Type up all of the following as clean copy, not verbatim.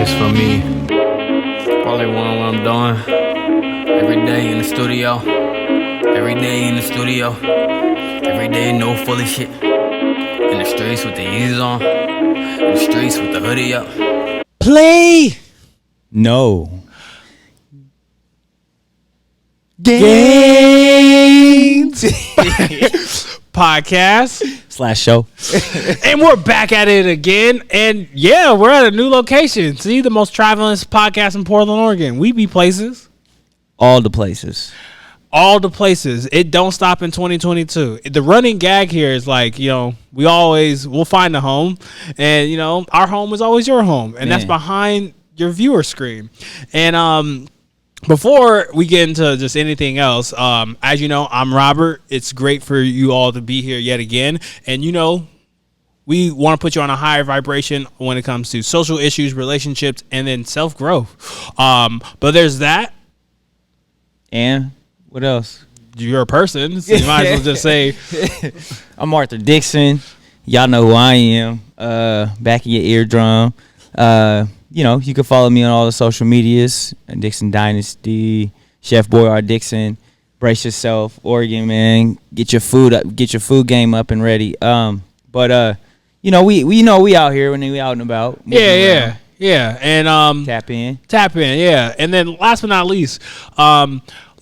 this for me. Probably what I'm doing. Every day in the studio. Every day in the studio. Every day no fully shit. In the streets with the Yeezys on. In the streets with the hoodie up. Play. No. Games. Podcast / show. And we're back at it again. And yeah, we're at a new location. See, the most traveling podcast in Portland, Oregon. We be places. All the places. All the places. It don't stop in 2022. The running gag here is like, we'll find a home. And, our home is always your home. And that's behind your viewer screen. And before we get into just anything else, as you know, I'm Robert. It's great for you all to be here yet again. And, we want to put you on a higher vibration when it comes to social issues, relationships, and then self-growth. But there's that. And what else? You're a person, so you might as well just say. I'm Arthur Dixon. Y'all know who I am. Back in your eardrum. You can follow me on all the social medias. Dixon Dynasty, Chef Boy R. Dixon. Brace yourself, Oregon man. Get your food up. Get your food game up and ready. We out here when we out and about. Yeah, and tap in, yeah. And then last but not least,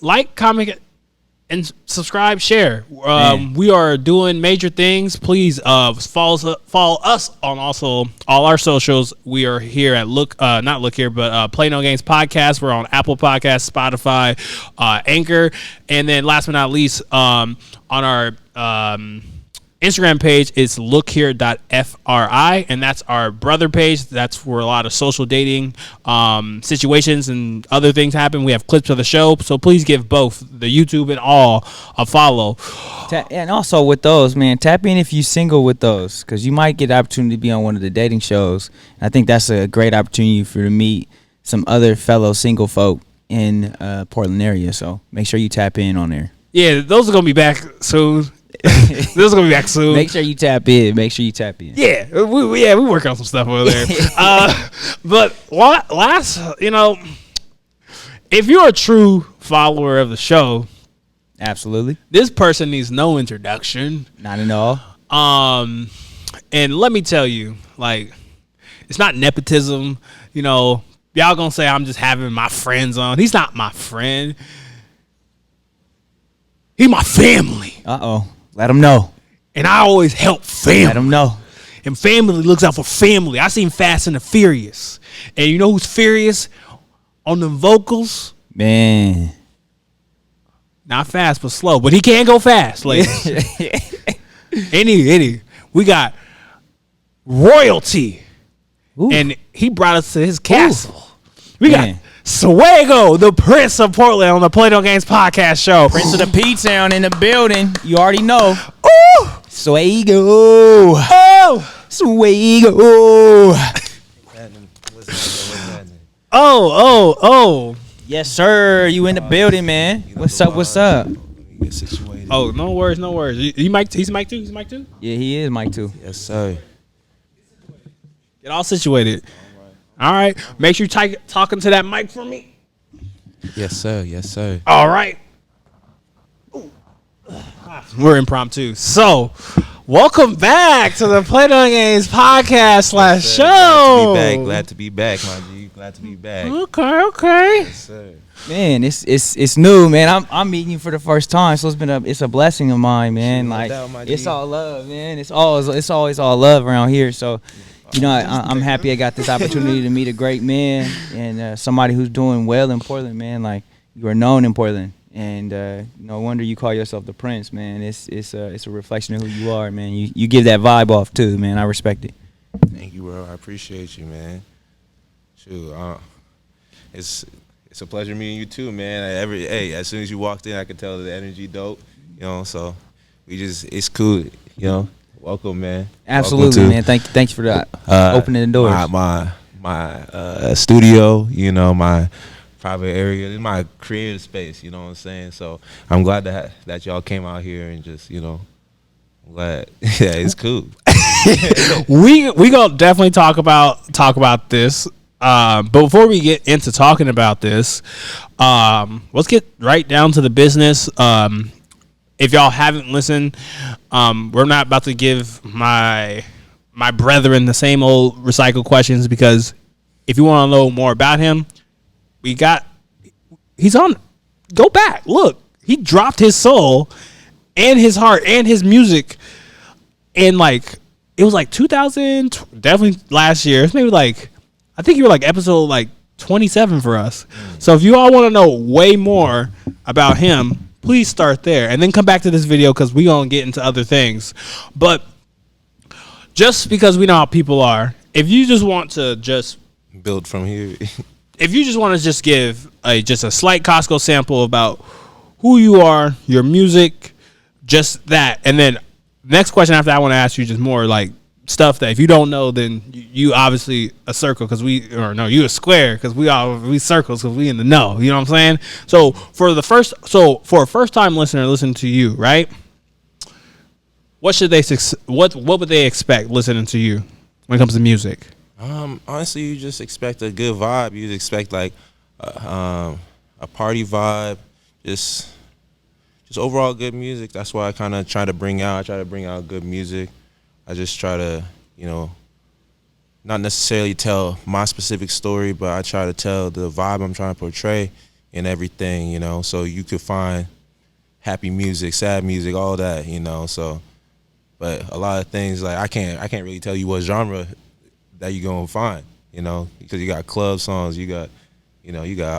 like, comment, and subscribe, share. We are doing major things. Please follow us on also all our socials. We are here at Play No Games Podcast. We're on Apple Podcasts, Spotify, Anchor, and then last but not least, on our Instagram page is lookhere.fri, and that's our brother page. That's where a lot of social dating situations and other things happen. We have clips of the show, so please give both the YouTube and all a follow. And also with those, man, tap in if you're single with those, because you might get the opportunity to be on one of the dating shows. I think that's a great opportunity for you to meet some other fellow single folk in Portland area, so make sure you tap in on there. Yeah, those are going to be back soon. This is gonna be back soon. Make sure you tap in. Yeah, we work on some stuff over there. But last, if you're a true follower of the show, absolutely, this person needs no introduction. Not at all. And let me tell you, it's not nepotism. Y'all gonna say I'm just having my friends on. He's not my friend. He's my family. Uh-oh. Let them know. And I always help family. Let them know. And family looks out for family. I seen Fast and the Furious. And you know who's furious on the vocals? Man. Not fast, but slow. But he can go fast, ladies. Any. We got royalty. Ooh. And he brought us to his castle. Ooh. We got Swego, the Prince of Portland, on the Play No Games podcast show. Prince of the P-Town in the building. You already know. Ooh! Swego. Oh! Swego. Oh. Yes, sir. You in the building, man. What's up? Oh, no worries. He's mic 2? Yeah, he is mic 2. Yes, sir. Get all situated. All right. Make sure you talking to that mic for me. Yes, sir. All right. We're impromptu. So, welcome back to the Play No Games podcast / show. Glad to be back, my G. Glad to be back. Okay. Yes, sir. Man, it's new, man. I'm meeting you for the first time, so it's a blessing of mine, man. It's all love, man. It's always all love around here. So, I'm happy I got this opportunity to meet a great man and somebody who's doing well in Portland, man. You are known in Portland, and no wonder you call yourself the Prince, man. It's a reflection of who you are, man. You give that vibe off too, man. I respect it. Thank you, bro. I appreciate you, man. Shoot, it's a pleasure meeting you too, man. As soon as you walked in, I could tell the energy dope. So it's cool, Welcome, man. Absolutely, man. Thank you for that. Opening the doors. My studio, my private area. It's my creative space, you know what I'm saying? So I'm glad that y'all came out here and just, I'm glad. Yeah, it's cool. we gonna definitely talk about this But before we get into talking about this, let's get right down to the business. If y'all haven't listened, we're not about to give my brethren the same old recycled questions, because if you want to know more about him, he's on. Go back, look. He dropped his soul and his heart and his music, and like it was like 2000, definitely last year. It's maybe like, I think you were like episode like 27 for us. So if you all want to know way more about him, please start there and then come back to this video, because we gonna get into other things. But just because we know how people are, if you just want to just build from here. if you just want to just give just a slight Costco sample about who you are, your music, just that, and then next question after that, I want to ask you just more like stuff that if you don't know, then you obviously a circle, because you a square, because we circles, because we in the know. You know what I'm saying? So for a first time listener listening to you, right? What would they expect listening to you when it comes to music? Honestly, you just expect a good vibe. You expect like a party vibe, just overall good music. That's why I kind of try to bring out good music. I just try to, not necessarily tell my specific story, but I try to tell the vibe I'm trying to portray and everything, so you could find happy music, sad music, all that, so. But a lot of things, like I can't really tell you what genre that you're gonna find, because you got club songs, you got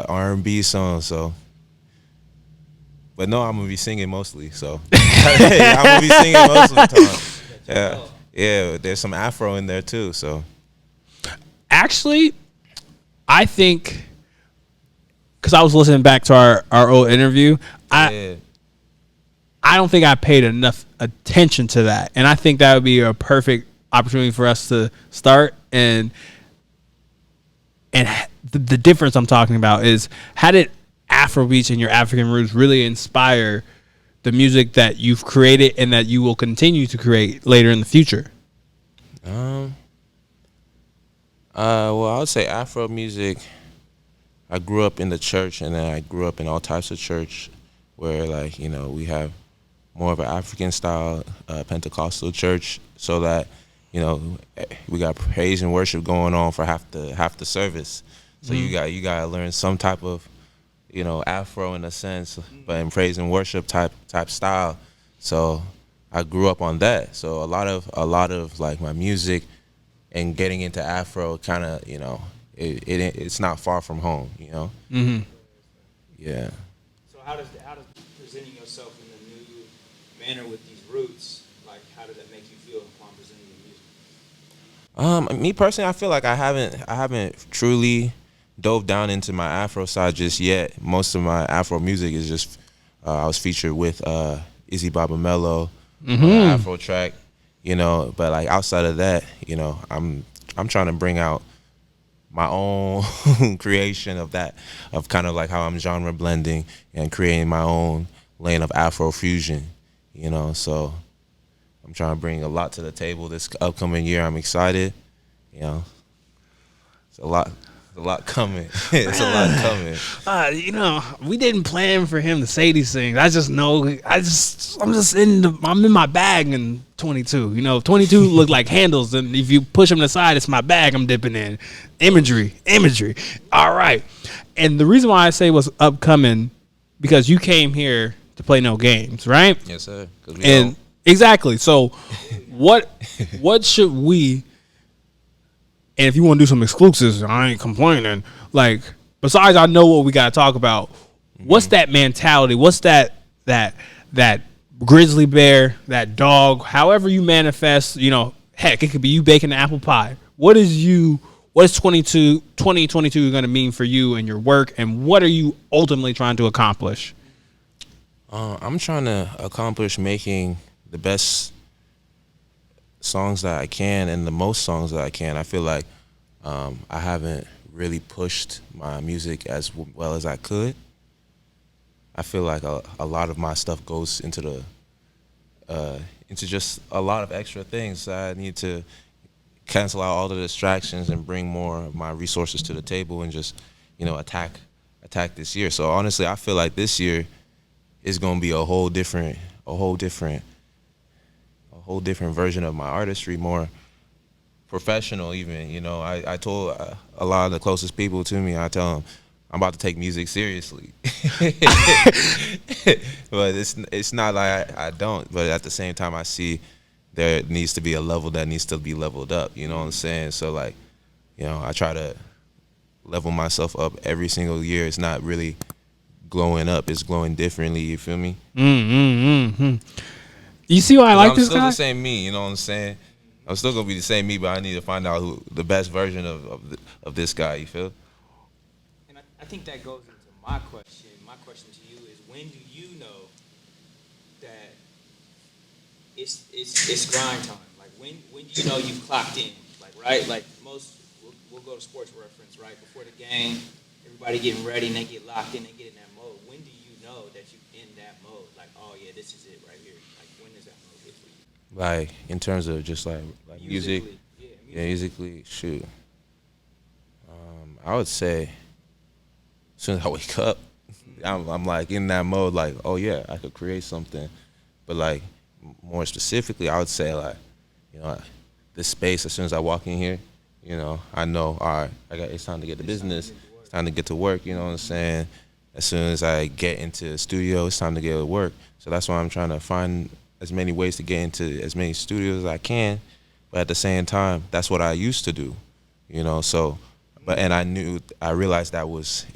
R&B songs, so. But no, I'm gonna be singing mostly, so. I'm gonna be singing most of the time. Yeah, there's some Afro in there too, so. Actually, I think, because I was listening back to our old interview, I don't think I paid enough attention to that. And I think that would be a perfect opportunity for us to start. And the difference I'm talking about is, how did Afrobeats and your African roots really inspire the music that you've created and that you will continue to create later in the future? Well, I would say Afro music, I grew up in the church, and then I grew up in all types of church where, like, we have more of an African style Pentecostal church, so that we got praise and worship going on for half the service. So you got to learn some type of Afro in a sense, but in praise and worship type style. So I grew up on that. So a lot of like my music and getting into Afro kind of it's not far from home. Mm-hmm. Yeah. So how does presenting yourself in a new manner with these roots, like, how does that make you feel upon presenting your music? Me personally, I feel like I haven't truly dove down into my Afro side just yet. Most of my Afro music is just I was featured with Izzy Baba Mello on an Afro track, but like outside of that, I'm trying to bring out my own creation of that, of kind of like how I'm genre blending and creating my own lane of Afro fusion, so I'm trying to bring a lot to the table this upcoming year. I'm excited, it's a lot coming. It's a lot coming. We didn't plan for him to say these things. I just know. I'm in my bag in 22. 22 look like handles, and if you push them aside, it's my bag I'm dipping in. Imagery. All right. And the reason why I say what's upcoming, because you came here to play no games, right? Yes, sir. Exactly. So, what should we? And if you want to do some exclusives, I ain't complaining. Like, besides, I know what we got to talk about. What's that mentality? What's that grizzly bear, that dog, however you manifest, heck, it could be you baking an apple pie. What is 2022 going to mean for you and your work, and what are you ultimately trying to accomplish? I'm trying to accomplish making the best songs that I can and the most songs that I can. I feel like I haven't really pushed my music as well as I could. I feel like a lot of my stuff goes into just a lot of extra things that I need to cancel out all the distractions and bring more of my resources to the table and just, attack this year. So honestly, I feel like this year is gonna be a whole different version of my artistry, more professional even. I told a lot of the closest people to me, I tell them I'm about to take music seriously. But it's not like I don't, but at the same time I see there needs to be a level that needs to be leveled up, you know what I'm saying? So like, I try to level myself up every single year. It's not really glowing up, it's glowing differently, you feel me? You see why I like this guy? I'm still the same me, you know what I'm saying? I'm still gonna be the same me, but I need to find out who the best version of this guy, you feel? And I think that goes into my question. My question to you is, when do you know that it's grind time? Like when do you know you've clocked in? Like, right? Like most, we'll go to sports reference, right? Before the game, everybody getting ready and they get locked in, they get in that mode. When do you know that you're in that mode? Like, oh yeah, this is it right here. Like, when does that mode hit for you? Like in terms of just like music, musically, shoot. I would say as soon as I wake up, I'm like in that mode, like, oh yeah, I could create something. But like more specifically, I would say like, this space, as soon as I walk in here, I know, all right, it's time to get to business. It's time to get to work, you know what I'm saying? As soon as I get into the studio, it's time to get to work. So that's why I'm trying to find as many ways to get into as many studios as I can. But at the same time, that's what I used to do, so, and I realized it was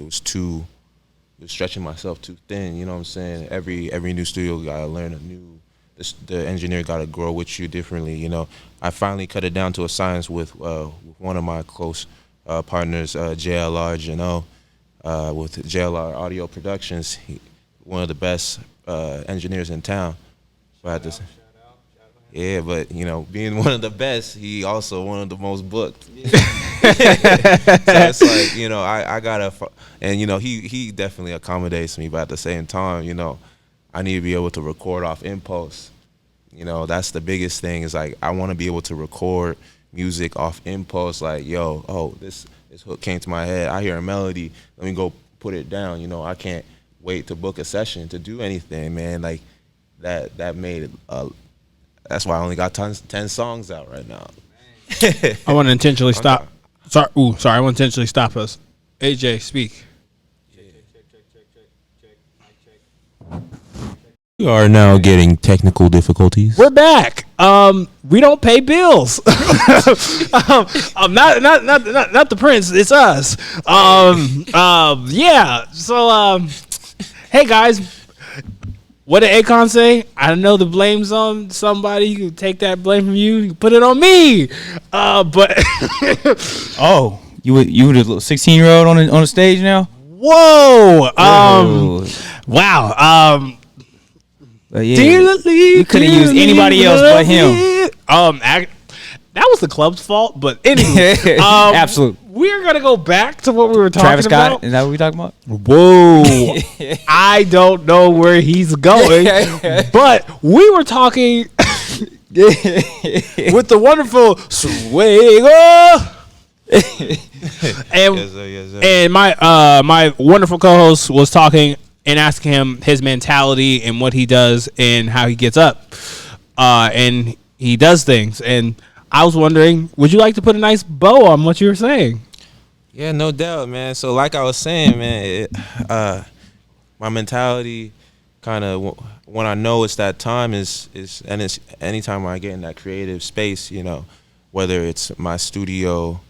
stretching myself too thin, you know what I'm saying? Every new studio gotta learn the engineer gotta grow with you differently, I finally cut it down to a science with one of my close partners, JLR Janot, with JLR Audio Productions, one of the best engineers in town. But yeah, but being one of the best, he also one of the most booked. So it's like, I gotta, and he definitely accommodates me, but at the same time, I need to be able to record off impulse. That's the biggest thing, is like I want to be able to record music off impulse. Like, this hook came to my head, I hear a melody, let me go put it down. I can't wait to book a session to do anything, man. Like that made it. That's why I only got 10 songs out right now. I want to intentionally stop. Sorry, I want to intentionally stop us. AJ, speak. We are now getting technical difficulties. We're back. We don't pay bills. Not the prince. It's us. Yeah. So, hey guys. What did Akon say? I know the blame's on somebody. You can take that blame from you. You can put it on me. But oh, you were the little 16-year-old on the stage now? Whoa. Wow. Yeah, you could have used anybody else but him. That was the club's fault. But anyway, absolutely. We're gonna go back to what we were talking Travis Scott, about. Is that what we're talking about? Whoa. I don't know where he's going, but we were talking with the wonderful Swego. And, yes, sir, yes, sir. And my wonderful co-host was talking and asking him his mentality and what he does and how he gets up. And he does things. And I was wondering, would you like to put a nice bow on what you were saying? Yeah, no doubt, man. So like I was saying, man, my mentality kind of, when I know it's that time is it's anytime I get in that creative space, whether it's my studio,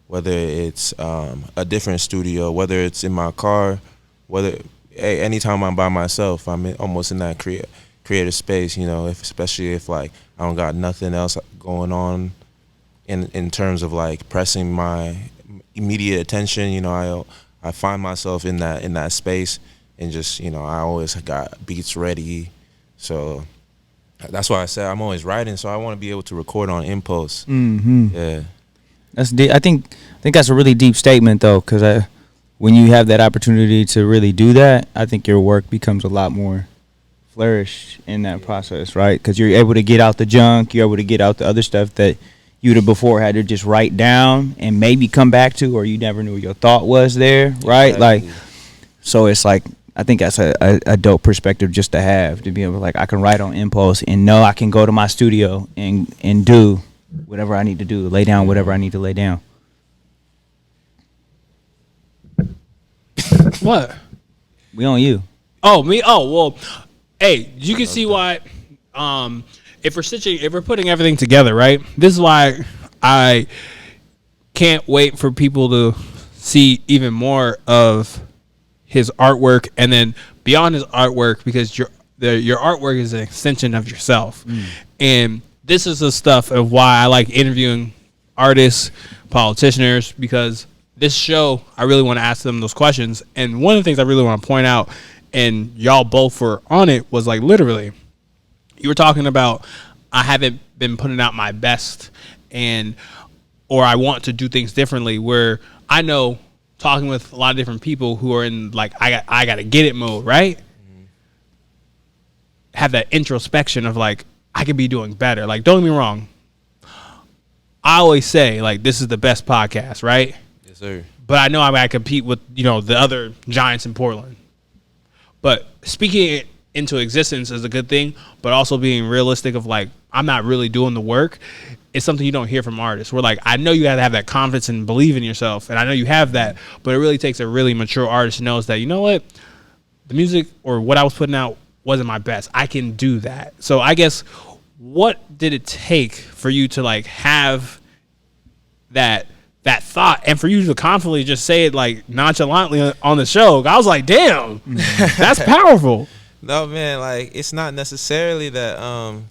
whether it's a different studio, whether it's in my car, anytime I'm by myself, I'm almost in that creative space, especially if like I don't got nothing else going on in terms of like pressing my immediate attention. I find myself in that space, and just I always got beats ready. So that's why I said I'm always writing. So I want to be able to record on impulse. Mm-hmm. Yeah, that's deep. I think that's a really deep statement though, because when you have that opportunity to really do that, I think your work becomes a lot more flourish in that process, right? Because you're able to get out the junk, you're able to get out the other stuff that you'd have before had to just write down and maybe come back to, or you never knew your thought was there, right? Exactly. Like, so it's like, I think that's a dope perspective just to have, to be able to, like, I can write on impulse and know I can go to my studio and do whatever I need to do, lay down whatever I need to lay down. What? We on you. Oh, me? Oh, well, hey, you can see why, if we're putting everything together, right? This is why I can't wait for people to see even more of his artwork, and then beyond his artwork, because your artwork is an extension of yourself. And this is the stuff of why I like interviewing artists, politicians, because this show, I really want to ask them those questions. And one of the things I really want to point out, and y'all both were on it, was like, literally, you were talking about, I haven't been putting out my best, or I want to do things differently, where I know, talking with a lot of different people who are in, like, I got to get it mode, right? Have that introspection of, like, I could be doing better. Like, don't get me wrong. I always say, like, this is the best podcast, right? Yes, sir. But I know I might compete with, the other giants in Portland. But speaking it into existence is a good thing, but also being realistic of, like, I'm not really doing the work. It's something you don't hear from artists. We're like, I know you got to have that confidence and believe in yourself, and I know you have that, but it really takes a really mature artist who knows that, you know what, the music or what I was putting out wasn't my best. I can do that. So I guess, what did it take for you to, like, have that thought, and for you to confidently just say it, like, nonchalantly on the show? I was like, damn, that's powerful. No, man, like, it's not necessarily that I'm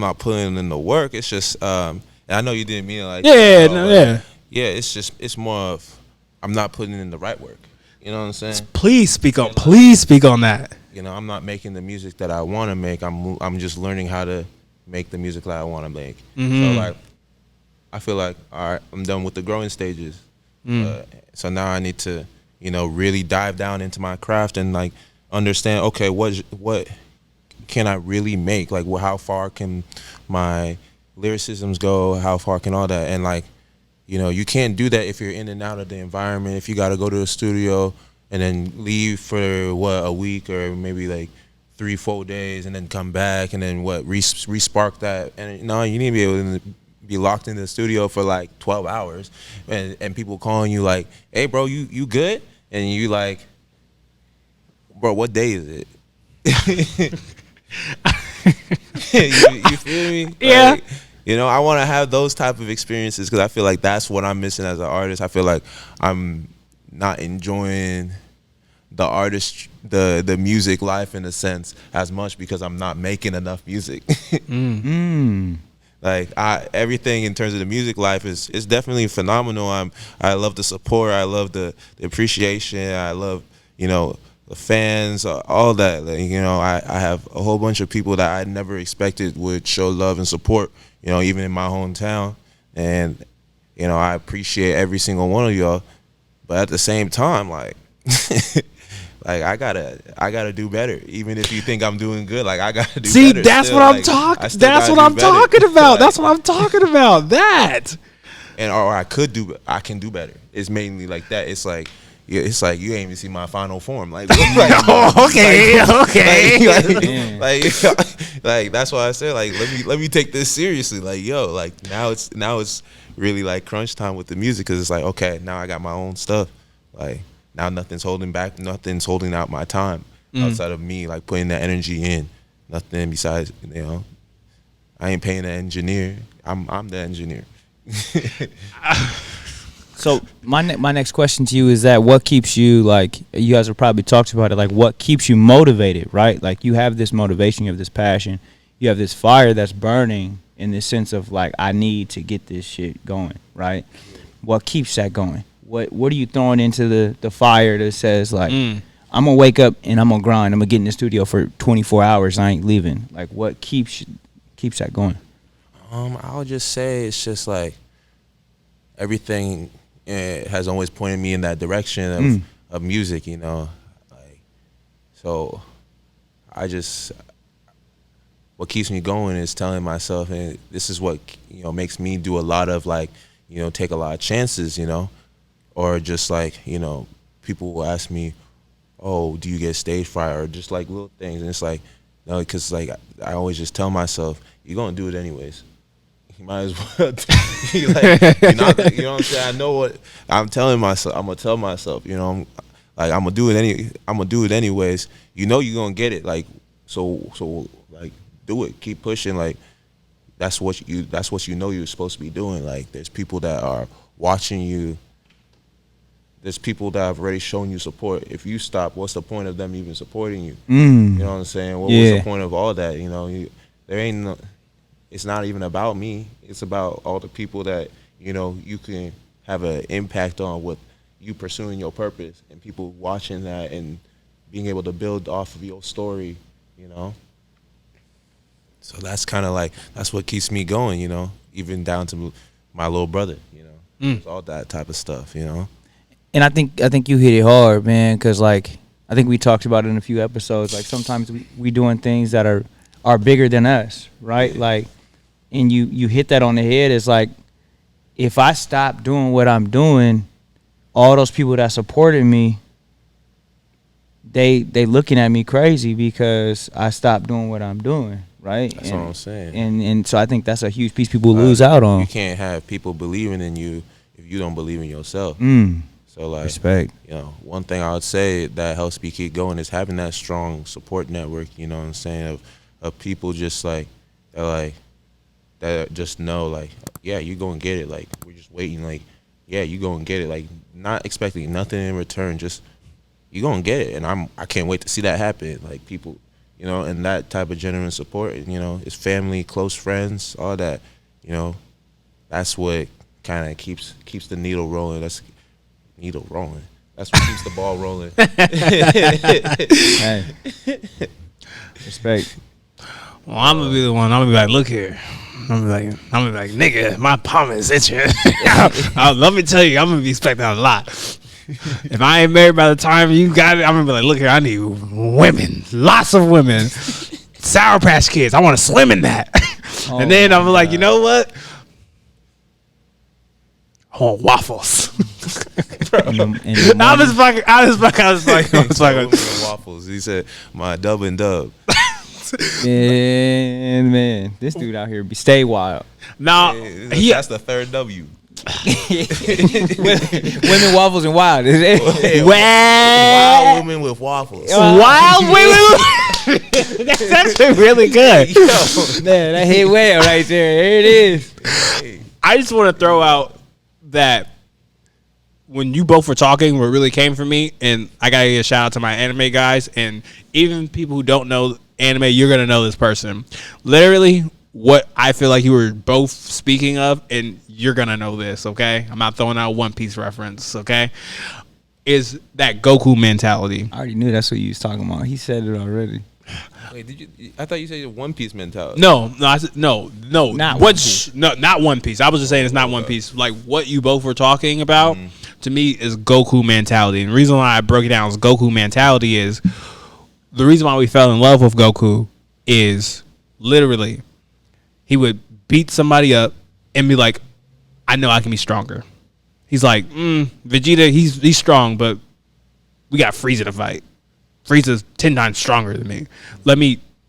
not putting in the work. It's just and I know you didn't mean it like that. Yeah, it's more of, I'm not putting in the right work. You know what I'm saying? Please speak on that. I'm not making the music that I want to make. I'm just learning how to make the music that I want to make. So, like, I feel like, all right, I'm done with the growing stages. So now I need to, really dive down into my craft and, like, understand, okay, what can I really make? Like, how far can my lyricisms go? How far can all that? And, like, you can't do that if you're in and out of the environment. If you got to go to a studio and then leave for, a week or maybe, like, 3-4 days and then come back and then, re-spark that. And, you need to be able to be locked in the studio for, like, 12 hours and people calling you, like, hey, bro, you good? And you like, bro, what day is it? you feel me? Yeah. Like, I want to have those type of experiences because I feel like that's what I'm missing as an artist. I feel like I'm not enjoying the music life in a sense as much because I'm not making enough music. Like, everything in terms of the music life is definitely phenomenal. I love the support. I love the appreciation. I love the fans, all that. Like, I have a whole bunch of people that I never expected would show love and support. Even in my hometown, and I appreciate every single one of y'all. But at the same time, like, like I gotta do better. Even if you think I'm doing good, like, I gotta do better. That's what I'm talking. That's what I'm talking about. That's what I'm talking about. That. And or I can do better. It's mainly like that. It's like. Yeah, it's like you ain't even see my final form. Like, okay. Like that's why I said, like, let me take this seriously. Like, yo, like now it's really like crunch time with the music because it's like, okay, now I got my own stuff. Like, now nothing's holding back, nothing's holding out my time outside of me, like, putting that energy in. Nothing besides, I ain't paying the engineer. I'm the engineer. So my next question to you is that what keeps you, like, you guys have probably talked about it, like, what keeps you motivated, right? Like, you have this motivation, you have this passion, you have this fire that's burning in the sense of, like, I need to get this shit going, right? What keeps that going? What are you throwing into the fire that says, like, I'm gonna wake up and I'm gonna grind, I'm gonna get in the studio for 24 hours, I ain't leaving? Like, what keeps that going? I would just say it's just like everything has always pointed me in that direction of music, like, so I just what keeps me going is telling myself, and this is what makes me do a lot of like take a lot of chances, or just like people will ask me, oh, do you get stage fright, or just like little things, and it's like no, because like I always just tell myself, you're gonna do it anyways. You might as well. You're not, you know what I'm saying? I know what I'm telling myself. I'm gonna tell myself, I'm gonna do it I'm gonna do it anyways. You're gonna get it. Like so like do it. Keep pushing. Like that's what you're supposed to be doing. Like there's people that are watching you. There's people that have already shown you support. If you stop, what's the point of them even supporting you? You know what I'm saying? What was the point of all that? There ain't no. It's not even about me. It's about all the people that you can have an impact on with you pursuing your purpose, and people watching that and being able to build off of your story. So that's kind of like that's what keeps me going. Even down to my little brother. It's all that type of stuff. And I think you hit it hard, man, because like I think we talked about it in a few episodes. Like sometimes we doing things that are bigger than us, right? Like. And you hit that on the head. It's like, if I stop doing what I'm doing, all those people that supported me, they looking at me crazy because I stopped doing what I'm doing, right? That's what I'm saying. And so I think that's a huge piece people lose out on. You can't have people believing in you if you don't believe in yourself. So like, respect. One thing I would say that helps me keep going is having that strong support network. You know what I'm saying? Of people just like that just know, like, yeah, you gonna get it. Like, we're just waiting. Like, yeah, you gonna get it. Like, not expecting nothing in return. Just you gonna get it. And I can't wait to see that happen. Like, people, and that type of genuine support. And it's family, close friends, all that. That's what kind of keeps the needle rolling. That's needle rolling. That's what keeps the ball rolling. Hey, respect. Well, I'm gonna be the one. I'm gonna be like, look here. I'm gonna be like, nigga, my palm is itching. Let me tell you, I'm gonna be expecting a lot. If I ain't married by the time you got it, I'm gonna be like, look here, I need women, lots of women, Sour Patch Kids. I want to swim in that. And then I'm like, you know what? I want waffles. I was fucking. Waffles. He said, my dub and dub. And man, this dude out here stay wild. Now that's the third W. Women, waffles, and wild. Wild women with waffles. Wild women. That's actually really good. Yo, man, that hit well right there. There it is. I just want to throw out that when you both were talking, what really came from me, and I gotta give a shout out to my anime guys, and even people who don't know anime, you're gonna know this person. Literally, what I feel like you were both speaking of, and you're gonna know this, okay? I'm not throwing out One Piece reference, okay? Is that Goku mentality. I already knew that's what you was talking about. He said it already. Wait, did you? I thought you said One Piece mentality. No, I said no. Not One Piece. No, not One Piece. I was just saying it's not One Piece. Like what you both were talking about, to me, is Goku mentality. And the reason why I broke it down as Goku mentality is the reason why we fell in love with Goku is literally he would beat somebody up and be like, I know I can be stronger. He's like, Vegeta, he's strong, but we got Frieza to fight. Frieza's 10 times stronger than me.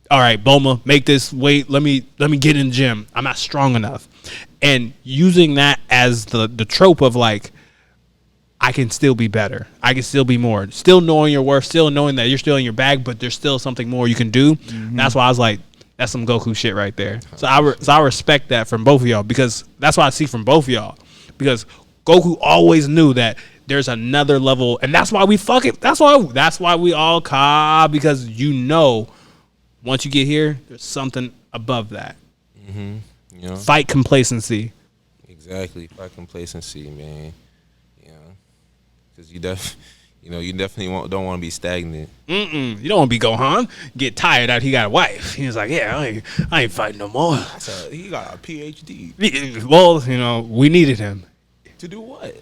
All right, Bulma, make this weight. Let me get in the gym. I'm not strong enough. And using that as the trope of like, I can still be better. I can still be more. Still knowing your worth, still knowing that you're still in your bag, but there's still something more you can do. That's why I was like, that's some Goku shit right there. So I respect that from both of y'all, because that's what I see from both of y'all. Because Goku always knew that there's another level, and that's why we fuck it. That's why we all because once you get here, there's something above that. Fight complacency. Exactly, fight complacency, man. Because you definitely don't want to be stagnant. You don't want to be Gohan. Get tired out. He got a wife. He was like, yeah, I ain't fighting no more. He got a PhD. Well, we needed him To do what?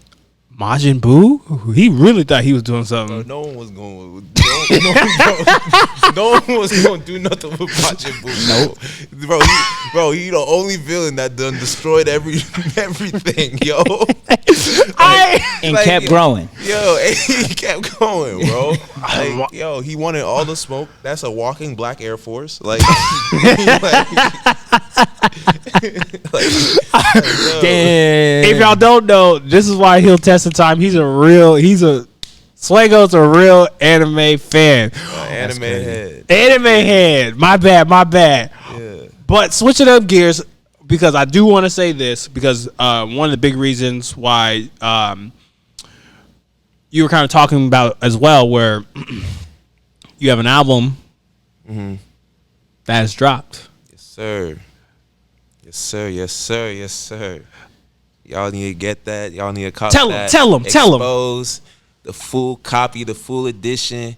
Majin Buu? He really thought he was doing something. No one was going. No one was going to do nothing with Majin Buu. No, bro, he the only villain that done destroyed everything, yo. Kept growing. Yo, he kept going, bro. Like, yo, he wanted all the smoke. That's a walking black Air Force. Like, Damn. If y'all don't know, this is why he'll test the time. Swego's a real anime fan. Anime head. Anime head. My bad. Yeah. But switching up gears, because I do want to say this, because one of the big reasons why you were kind of talking about as well, where you have an album that has dropped. Yes, sir. Yes, sir. Yes, sir. Yes, sir. Y'all need to get that. Y'all need to copy that. Tell them. Xpose, the full copy, the full edition.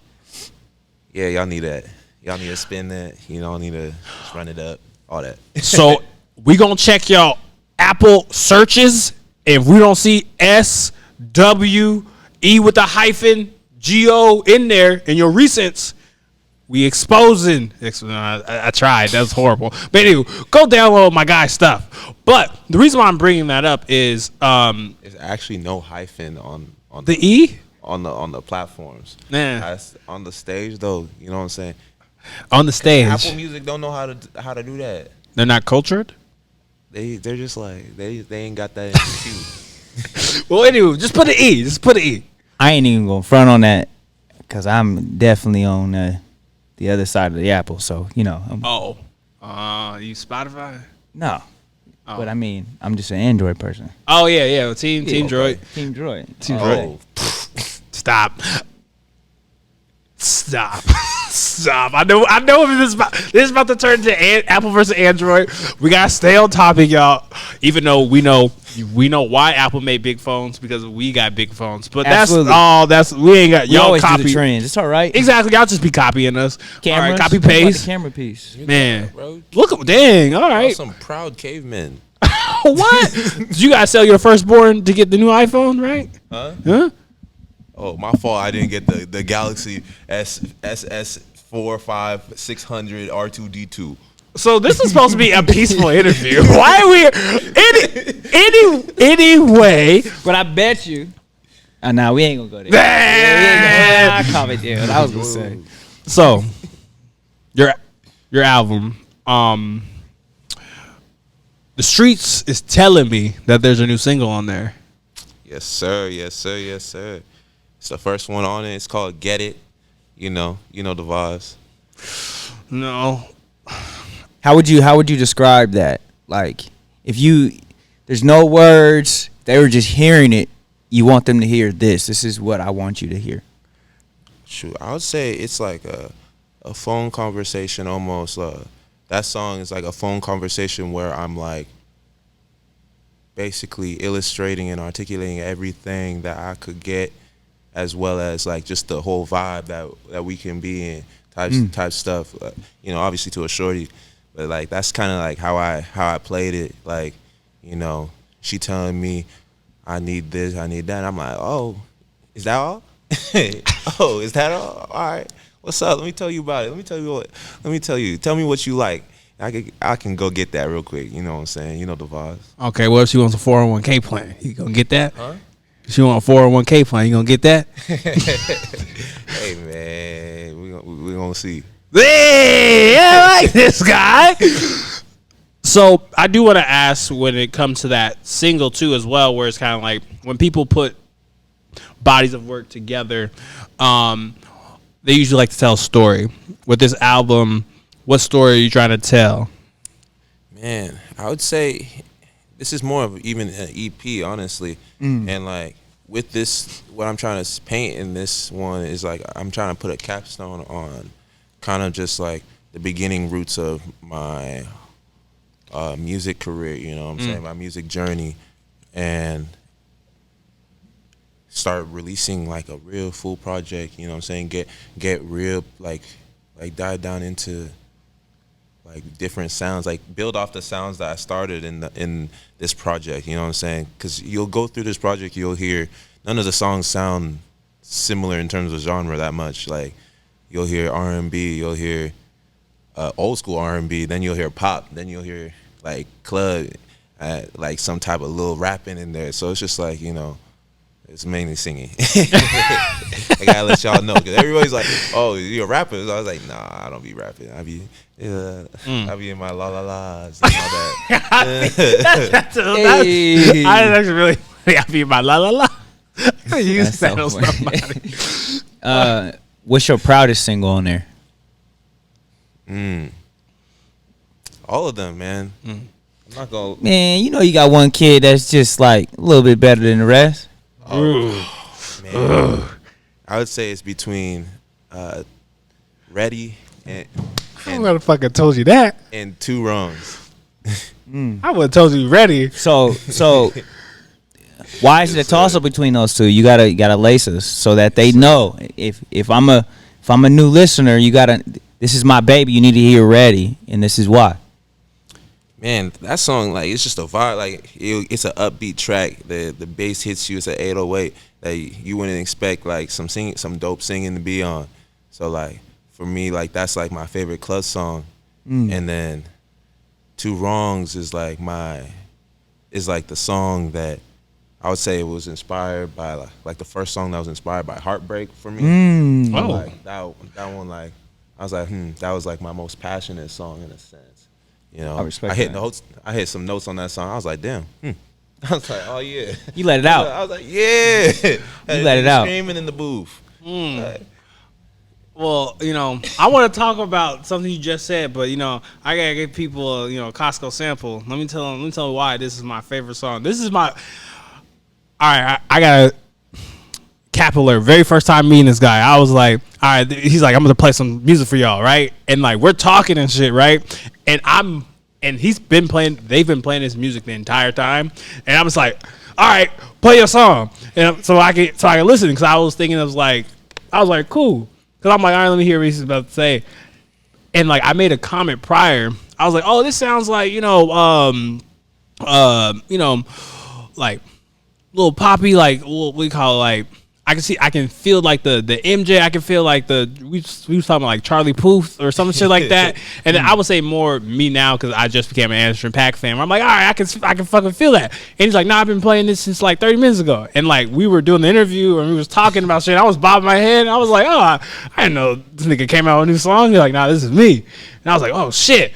Yeah, y'all need that. Y'all need to spin that. You know, need to just run it up. All that. So we gonna check y'all Apple searches. If we don't see SWE with the hyphen GO in there in your recents, we exposing. I tried. That was horrible. But anyway, go download my guy's stuff. But the reason why I'm bringing that up is There's actually no hyphen on the E on the platforms. Nah. On the stage though, you know what I'm saying? on the stage. Apple Music don't know how to do that. They're not cultured. They're just like they ain't got that in the queue. Well, anyway, just put an E. I ain't even gonna front on that because I'm definitely on the other side of the apple. So you know. You Spotify? No. But I mean, I'm just an Android person. Oh yeah. Team Droid. Team Droid. Team Oh. Droid. Stop. I know this is about to turn into Apple versus Android. We gotta stay on topic, y'all. Even though we know why Apple made big phones, because we got big phones. But Absolutely. we ain't got We y'all always do copy the trends. It's all right. Exactly. Y'all just be copying us. Cameras. All right, copy What about paste. the camera piece. Man, Bro, look at dang. All y'all right. some proud cavemen. What? Did you guys sell your firstborn to get the new iPhone, right? Huh? Oh, my fault. I didn't get the Galaxy S4, 5, 600 R2D2. So this is supposed to be a peaceful interview. Why are we anyway? But I bet you. Nah, we ain't gonna go there. Man. I comment there. I was gonna say. So your album, the streets is telling me that there's a new single on there. Yes, sir. Yes, sir. Yes, sir. It's the first one on it. It's called Get It. You know the vibes. No. How would you describe that? Like, there's no words. They were just hearing it. You want them to hear this. This is what I want you to hear. Shoot, I would say it's like a phone conversation almost. That song is like a phone conversation where I'm like basically illustrating and articulating everything that I could get, as well as like just the whole vibe that we can be in, type stuff. You know, obviously to a shorty, but like that's kind of like how I played it. Like, you know, she telling me I need this, I need that. I'm like, oh, is that all? Oh, is that all? All right. What's up? Let me tell you about it. Tell me what you like. I can go get that real quick. You know what I'm saying? You know the vibes. Okay, what if she wants a 401k plan? You gonna get that? Huh? If she want a 401k plan, you gonna get that? Hey man, we gonna see. Hey, I like this guy. So I do want to ask, when it comes to that single too, as well, where it's kind of like when people put bodies of work together, they usually like to tell a story. With this album, what story are you trying to tell? Man, I would say this is more of even an EP, honestly. And like with this, what I'm trying to paint in this one is like I'm trying to put a capstone on kind of just like the beginning roots of my music career, you know what I'm saying, my music journey, and start releasing like a real full project, you know what I'm saying, get real like dive down into like different sounds, like build off the sounds that I started in this project. You know what I'm saying? Because you'll go through this project, you'll hear none of the songs sound similar in terms of genre that much. Like you'll hear R&B, you'll hear old school R&B, then you'll hear pop, then you'll hear like club, like some type of little rapping in there. So it's just like, you know, it's mainly singing. I gotta let y'all know, because everybody's like, "Oh, you're a rapper." So I was like, "Nah, I don't be rapping. I be in my la la la's and all that." Hey. I actually really I be in my la la la. I use that on somebody. What's your proudest single on there? All of them, man. I'm not gonna. Man, you know you got one kid that's just like a little bit better than the rest. Man. I would say it's between Ready and I would have fucking told you that. And Two Wrongs. I would have told you Ready. So why is it a toss up between those two? You gotta lace us so that they know if I'm a new listener, this is my baby. You need to hear Ready, and this is why. Man, that song, like, it's just a vibe. Like, it's an upbeat track. The bass hits you. It's an 808 that you wouldn't expect, like, some dope singing to be on. So, like, for me, like, that's, like, my favorite club song. And then Two Wrongs is, like, the song that I would say it was inspired by, like the first song that was inspired by heartbreak for me. Like, that one, like, I was like, that was, like, my most passionate song in a sense. You know, I hit some notes on that song. I was like, damn. I was like, oh yeah. You let it out. I was like, yeah. You let it out. Screaming in the booth. Like, well, you know, I want to talk about something you just said, but you know, I gotta give people a Costco sample. Let me tell them why this is my favorite song. This is my. All right, I got a capillary. Very first time meeting this guy, I was like, all right. He's like, I'm gonna play some music for y'all, right? And like we're talking and shit, right? And they've been playing this music the entire time, and I was like, all right, play your song, and so I can listen, because I was thinking I was like, cool, because I'm like, all right, let me hear what he's about to say, and like I made a comment prior, I was like, oh, this sounds like like little poppy, like what we call it, like. I can feel like the MJ. I can feel like we was talking about like Charlie Puth or some shit like that. And then I would say more me now, because I just became an Anderson .Paak fan. I'm like, all right, I can fucking feel that. And he's like, nah, I've been playing this since like 30 minutes ago. And like we were doing the interview and we was talking about shit. I was bobbing my head. And I was like, oh, I didn't know this nigga came out with a new song. He's like, nah, this is me. And I was like, oh shit,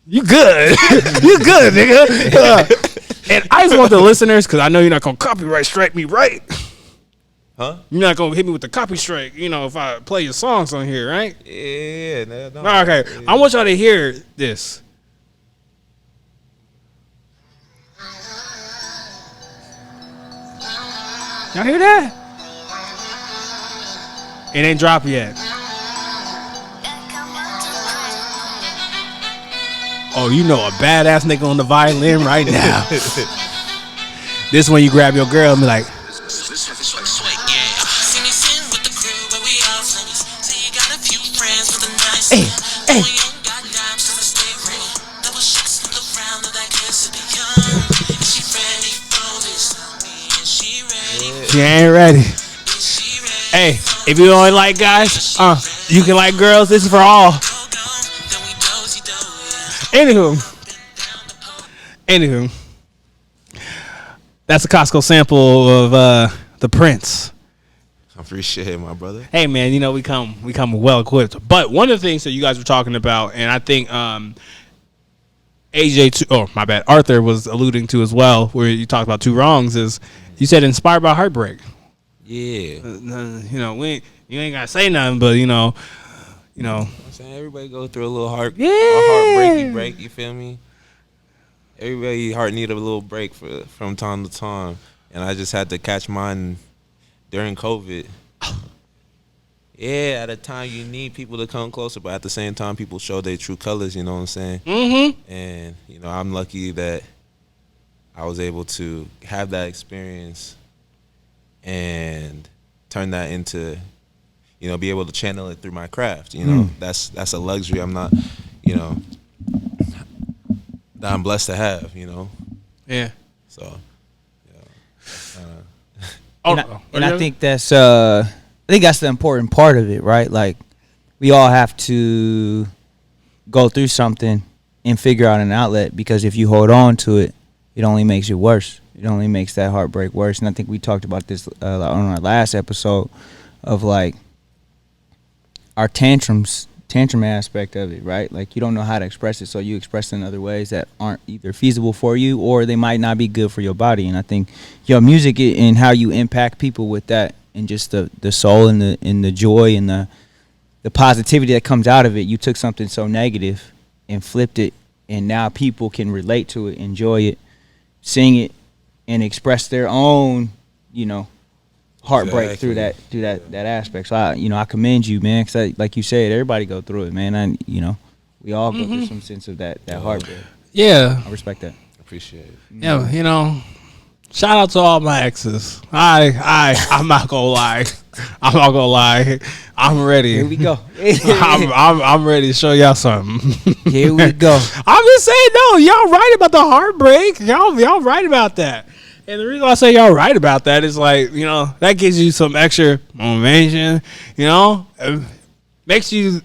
you good? You good, nigga? And I just want the listeners, because I know you're not gonna copyright strike me, right? huh? You're not gonna hit me with the copy strike, if I play your songs on here, right? Yeah. No. Okay, yeah. I want y'all to hear this. Y'all hear that? It ain't dropped yet. Oh, you know a badass nigga on the violin right now. This when you grab your girl and be like, hey. She ain't ready. Hey, if you don't like guys, you can like girls. This is for all. Anywho, that's a Costco sample of the Prince. I appreciate it, my brother. Hey man, we come well equipped. But one of the things that you guys were talking about, and I think Arthur was alluding to as well, where you talked about Two Wrongs, is you said inspired by heartbreak. Yeah. You ain't gotta say nothing, but I'm saying everybody go through a little heartbreaky break. You feel me? Everybody heart need a little break from time to time, and I just had to catch mine during COVID. Yeah, at a time you need people to come closer, but at the same time, people show their true colors. You know what I'm saying? Mm-hmm. And I'm lucky that I was able to have that experience and turn that into, be able to channel it through my craft. That's a luxury. I'm not, that I'm blessed to have, Yeah. So, I think that's the important part of it, right? Like, we all have to go through something and figure out an outlet, because if you hold on to it, it only makes it worse. It only makes that heartbreak worse. And I think we talked about this on our last episode of like our tantrum aspect of it, right? Like, you don't know how to express it, so you express it in other ways that aren't either feasible for you or they might not be good for your body. And I think your music and how you impact people with that, and just the soul and the joy and the positivity that comes out of it. You took something so negative and flipped it, and now people can relate to it, enjoy it, sing it, and express their own, heartbreak through that aspect. So I commend you, man, because like you said, everybody go through it, man. We all go through some sense of that heartbreak. Yeah, I respect that. Appreciate it. Yeah, shout out to all my exes. I'm not gonna lie. I'm ready. Here we go. I'm ready to show y'all something. Here we go. I'm just saying, no, y'all right about the heartbreak. Y'all right about that. And the reason why I say y'all right about that is like, that gives you some extra motivation, makes you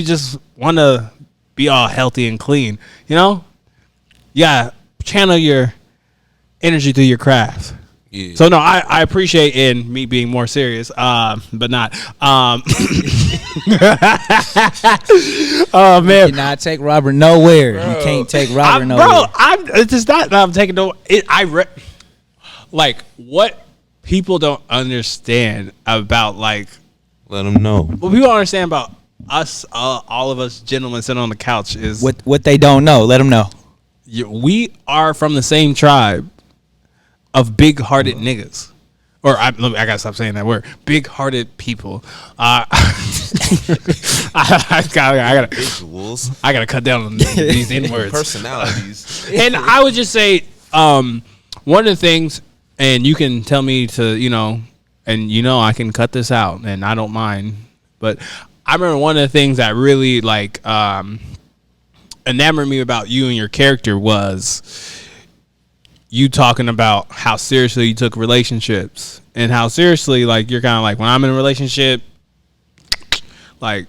just want to be all healthy and clean, Yeah, channel your energy through your craft. Yeah. So no, I appreciate in me being more serious, but not. Oh man, You cannot take Robert nowhere. Bro. You can't take Robert nowhere. bro. It's just not that I'm taking no. Like, what people don't understand about, like, Let them know. what people don't understand about us, all of us gentlemen sitting on the couch is What they don't know, let them know. we are from the same tribe of big-hearted niggas. Or I gotta stop saying that word. Big-hearted people. I gotta Visuals. I gotta cut down on these N-words. Personalities. And I would just say, one of the things, and you can tell me to, and I can cut this out, and I don't mind. But I remember one of the things that really like enamored me about you and your character was you talking about how seriously you took relationships, and how seriously, like, you're kind of like, when I'm in a relationship, like,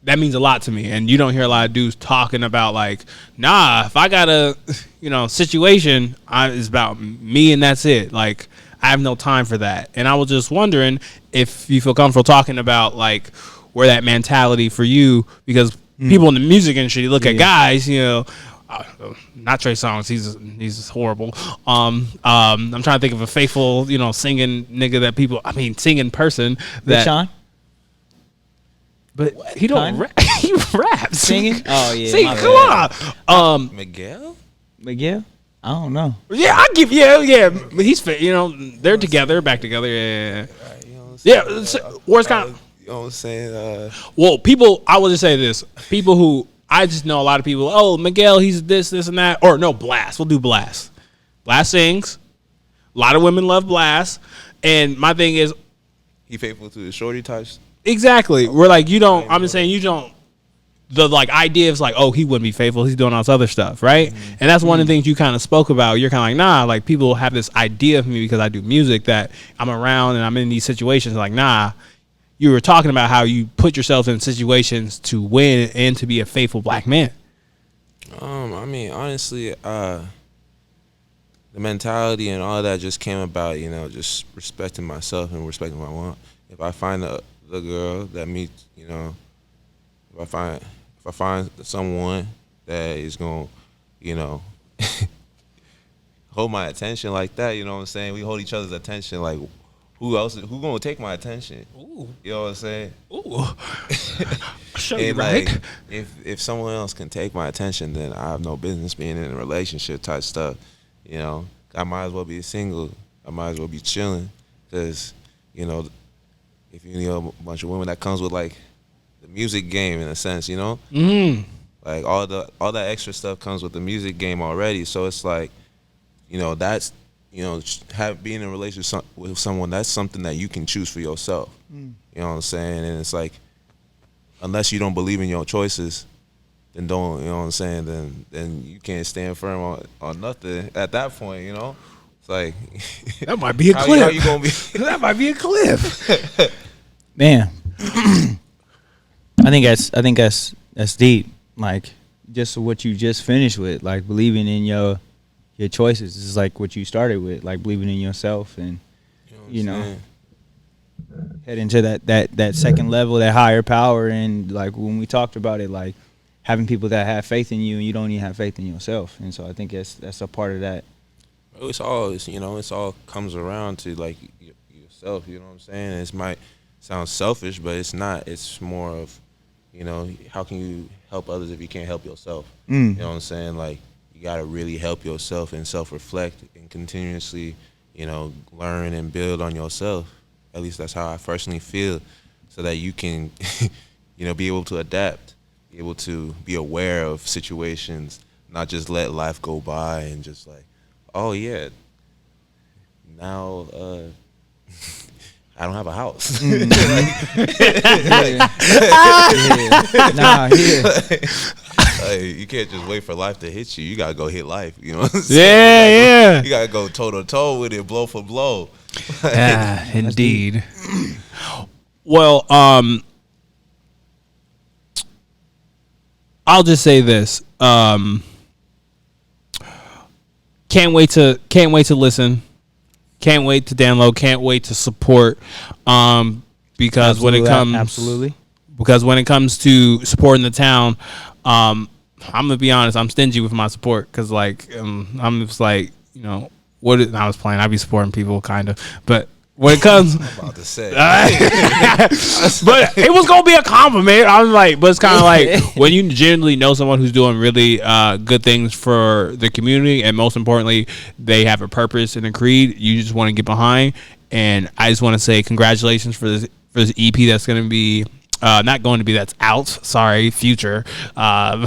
that means a lot to me. And you don't hear a lot of dudes talking about, like, nah, if I got a situation, it's about me and that's it. Like, I have no time for that. And I was just wondering if you feel comfortable talking about, like, where that mentality for you, because people in the music industry look at guys, not Trey Songz, he's horrible. I'm trying to think of a faithful, singing nigga that people, singing person that. Sean? But he don't rap. He raps. Singing? Oh, yeah. Sing, come on. Miguel? Miguel? I don't know. Yeah, I give yeah. He's fit. They're together, back together. Yeah. Yeah. Where's kind of. You know what I'm saying? Well, people. I will just say this: people who I just know a lot of people. Oh, Miguel, he's this, and that. Or no, Blast. We'll do Blast. Blast sings. A lot of women love Blast, and my thing is, He faithful to the shorty types. exactly. We're like, you don't. I'm just saying, you don't. The like idea is like, oh, he wouldn't be faithful. He's doing all this other stuff, right? And that's one of the things you kind of spoke about. You're kind of like, nah. Like, people have this idea of me because I do music, that I'm around and I'm in these situations. Like, nah. You were talking about how you put yourself in situations to win and to be a faithful black man. Honestly, the mentality and all that just came about, just respecting myself and respecting what I want. If I find the girl that meets, if I find someone that is gonna, hold my attention like that, you know what I'm saying? We hold each other's attention like. Who gonna take my attention? Ooh. You know what I'm saying? Ooh. Show and you right. Like, if someone else can take my attention, then I have no business being in a relationship type stuff. I might as well be single. I might as well be chilling, because if you know a bunch of women, that comes with like the music game in a sense, like all that extra stuff comes with the music game already. So it's like, that's. Being in a relationship with someone, that's something that you can choose for yourself. You know what I'm saying? And it's like, unless you don't believe in your choices, then don't, you know what I'm saying, then you can't stand firm on nothing at that point, you know? It's like that might be a clip. How you gonna be? That might be a clip. Man, I think that's deep. Like just what you just finished with, like believing in your choices. This is like what you started with, like believing in yourself, and you know, head into that second level, that higher power. And like when we talked about it, like having people that have faith in you, and you don't even have faith in yourself. And so I think that's a part of that. It's all comes around to like yourself. You know what I'm saying? It might sound selfish, but it's not. It's more of, you know, how can you help others if you can't help yourself? You know what I'm saying? Like, you got to really help yourself and self-reflect and continuously, you know, learn and build on yourself. At least that's how I personally feel, so that you can, you know, be able to adapt, be able to be aware of situations, not just let life go by and just like, oh yeah, now I don't have a house. Like, you can't just wait for life to hit you. You gotta go hit life. You know what I'm saying? You gotta go toe to toe with it, blow for blow. Yeah, indeed. Well, I'll just say this. Can't wait to listen. Can't wait to download. Can't wait to support. Because when it comes to supporting the town, I'm gonna be honest. I'm stingy with my support because like I'm just like, you know, I was playing. I be supporting people kind of, but when it comes, I'm about to say, but it was gonna be a compliment. I was like, but it's kind of like when you genuinely know someone who's doing really good things for the community, and most importantly, they have a purpose and a creed. You just want to get behind, and I just want to say congratulations for this EP that's going to be. That's out. Sorry, future. And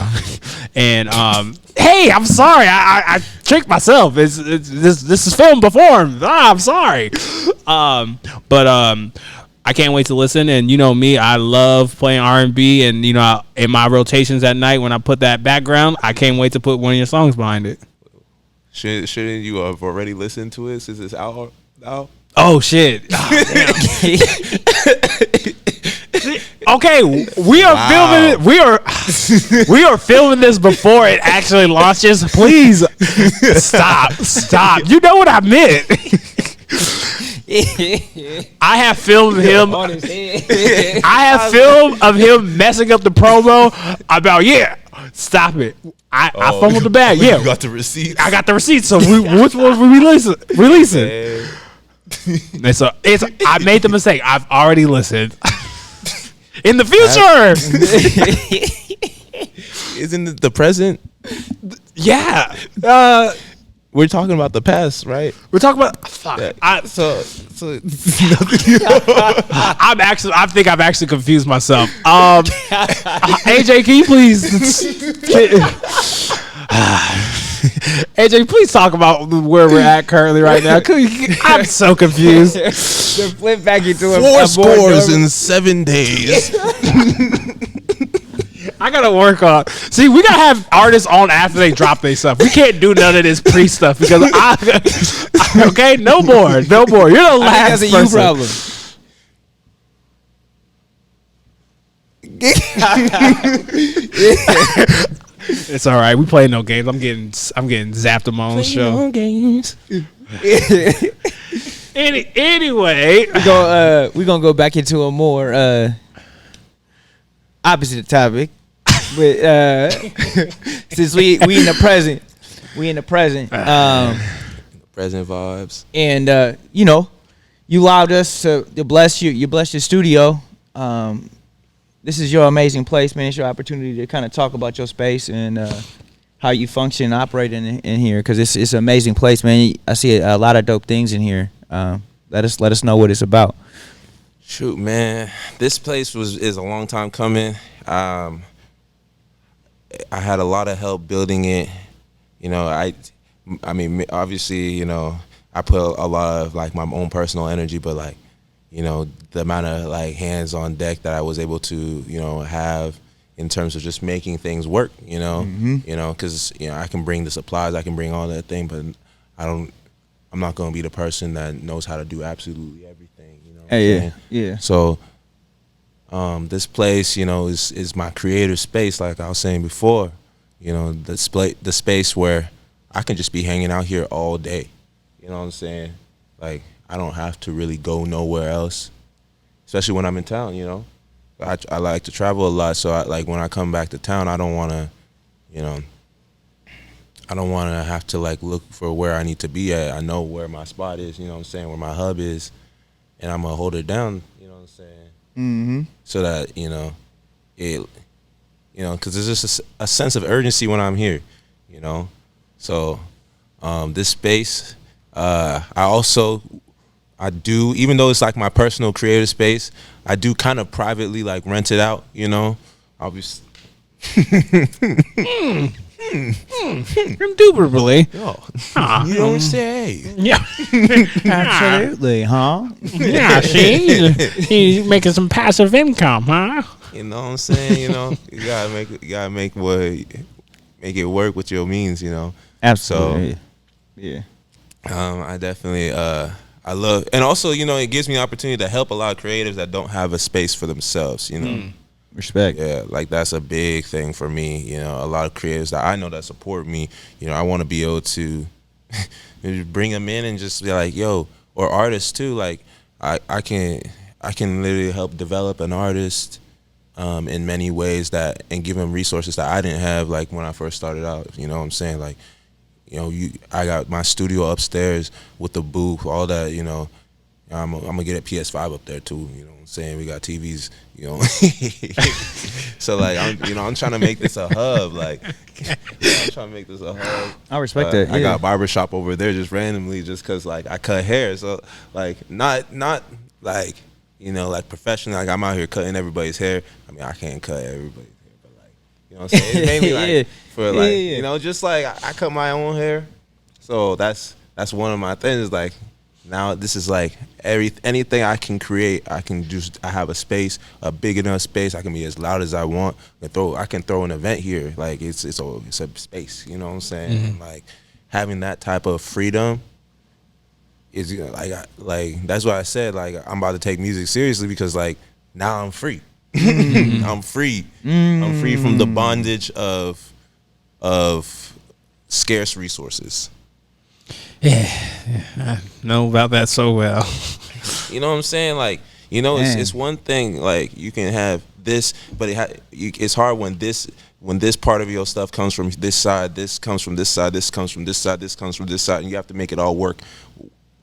hey, I'm sorry. I tricked myself. This is film performed. I'm sorry. But I can't wait to listen. And you know me, I love playing R&B. And you know, in my rotations at night when I put that background, I can't wait to put one of your songs behind it. Shouldn't you have already listened to it since it's out now? Oh shit. Oh, okay, we are filming it. We are filming this before it actually launches. Please stop. You know what I meant. I have filmed him. I have film of him messing up the promo about stop it. I fumbled the bag. Yeah, you got the receipt. I got the receipt. So which one we releasing? And so I made the mistake. I've already listened. In the future, isn't it the present? Yeah, we're talking about the past, right? We're talking about fuck. Yeah. I think I've actually confused myself. AJ, can you please? AJ, please talk about where we're at currently right now. I'm so confused. Flip back into 4 scores in 7 days. I gotta work on. See, we gotta have artists on after they drop their stuff. We can't do none of this pre stuff because okay, no more. You're the last person. That's a you problem. It's all right. We play no games. I'm getting zapped on my own show. No games. Anyway, we're gonna go back into a more opposite topic, but since we in the present, present vibes, and you know, you allowed us to bless you. You blessed your studio. This is your amazing place, man. It's your opportunity to kind of talk about your space and how you function and operate in here, because it's an amazing place, man. I see a lot of dope things in here. Let us know what it's about. Shoot, man, this place is a long time coming. I had a lot of help building it. You know, I mean, obviously, you know, I put a lot of like my own personal energy, but like, you know, the amount of like hands on deck that I was able to, you know, have, in terms of just making things work, you know, because I can bring the supplies, I can bring all that thing, but I'm not gonna be the person that knows how to do absolutely everything, you know. Yeah. So, this place, you know, is my creative space, like I was saying before, you know, the space where I can just be hanging out here all day, you know what I'm saying? Like, I don't have to really go nowhere else, especially when I'm in town, you know. I like to travel a lot, so like when I come back to town, I don't want to, you know, I don't want to have to like look for where I need to be at. I know where my spot is, you know what I'm saying, where my hub is, and I'm gonna hold it down, you know what I'm saying, so that because there's just a sense of urgency when I'm here, you know. So this space, I do, even though it's like my personal creative space, I do kind of privately like rent it out, you know. I'll be Indubitably. you don't say. Yeah. Absolutely, huh? Yeah, see? He's making some passive income, huh? You know what I'm saying? You know, you gotta make it work with your means, you know. Absolutely. So, yeah. I definitely I love, and also, you know, it gives me an opportunity to help a lot of creatives that don't have a space for themselves, you know. Respect. Yeah, like that's a big thing for me, you know. A lot of creatives that I know that support me, you know, I want to be able to bring them in and just be like, yo, or artists too, like I can literally help develop an artist in many ways and give them resources that I didn't have like when I first started out, you know what I'm saying? Like, you know, I got my studio upstairs with the booth, all that, you know. I'm gonna get a PS5 up there too, you know what I'm saying? We got TVs, you know. So like I'm trying to make this a hub, like I'm trying to make this a hub. I respect that. I got a barbershop over there just randomly just cause like I cut hair. So like not like, you know, like professionally, like I'm out here cutting everybody's hair. I mean, I can't cut everybody's hair, but like, you know what I'm saying? It's mainly like for like, you know, just like I cut my own hair. So that's one of my things. Like now this is like anything I can create, I have a space, a big enough space. I can be as loud as I want. I can throw an event here. Like it's a space, you know what I'm saying? And like having that type of freedom is, you know, like that's why I said like I'm about to take music seriously, because like now I'm free. I'm free. I'm free from the bondage of scarce resources. Yeah, I know about that so well. You know what I'm saying? Like, you know, it's one thing like you can have this, but it's hard when this part of your stuff comes from this side, this comes from this side, this comes from this side, this comes from this side, and you have to make it all work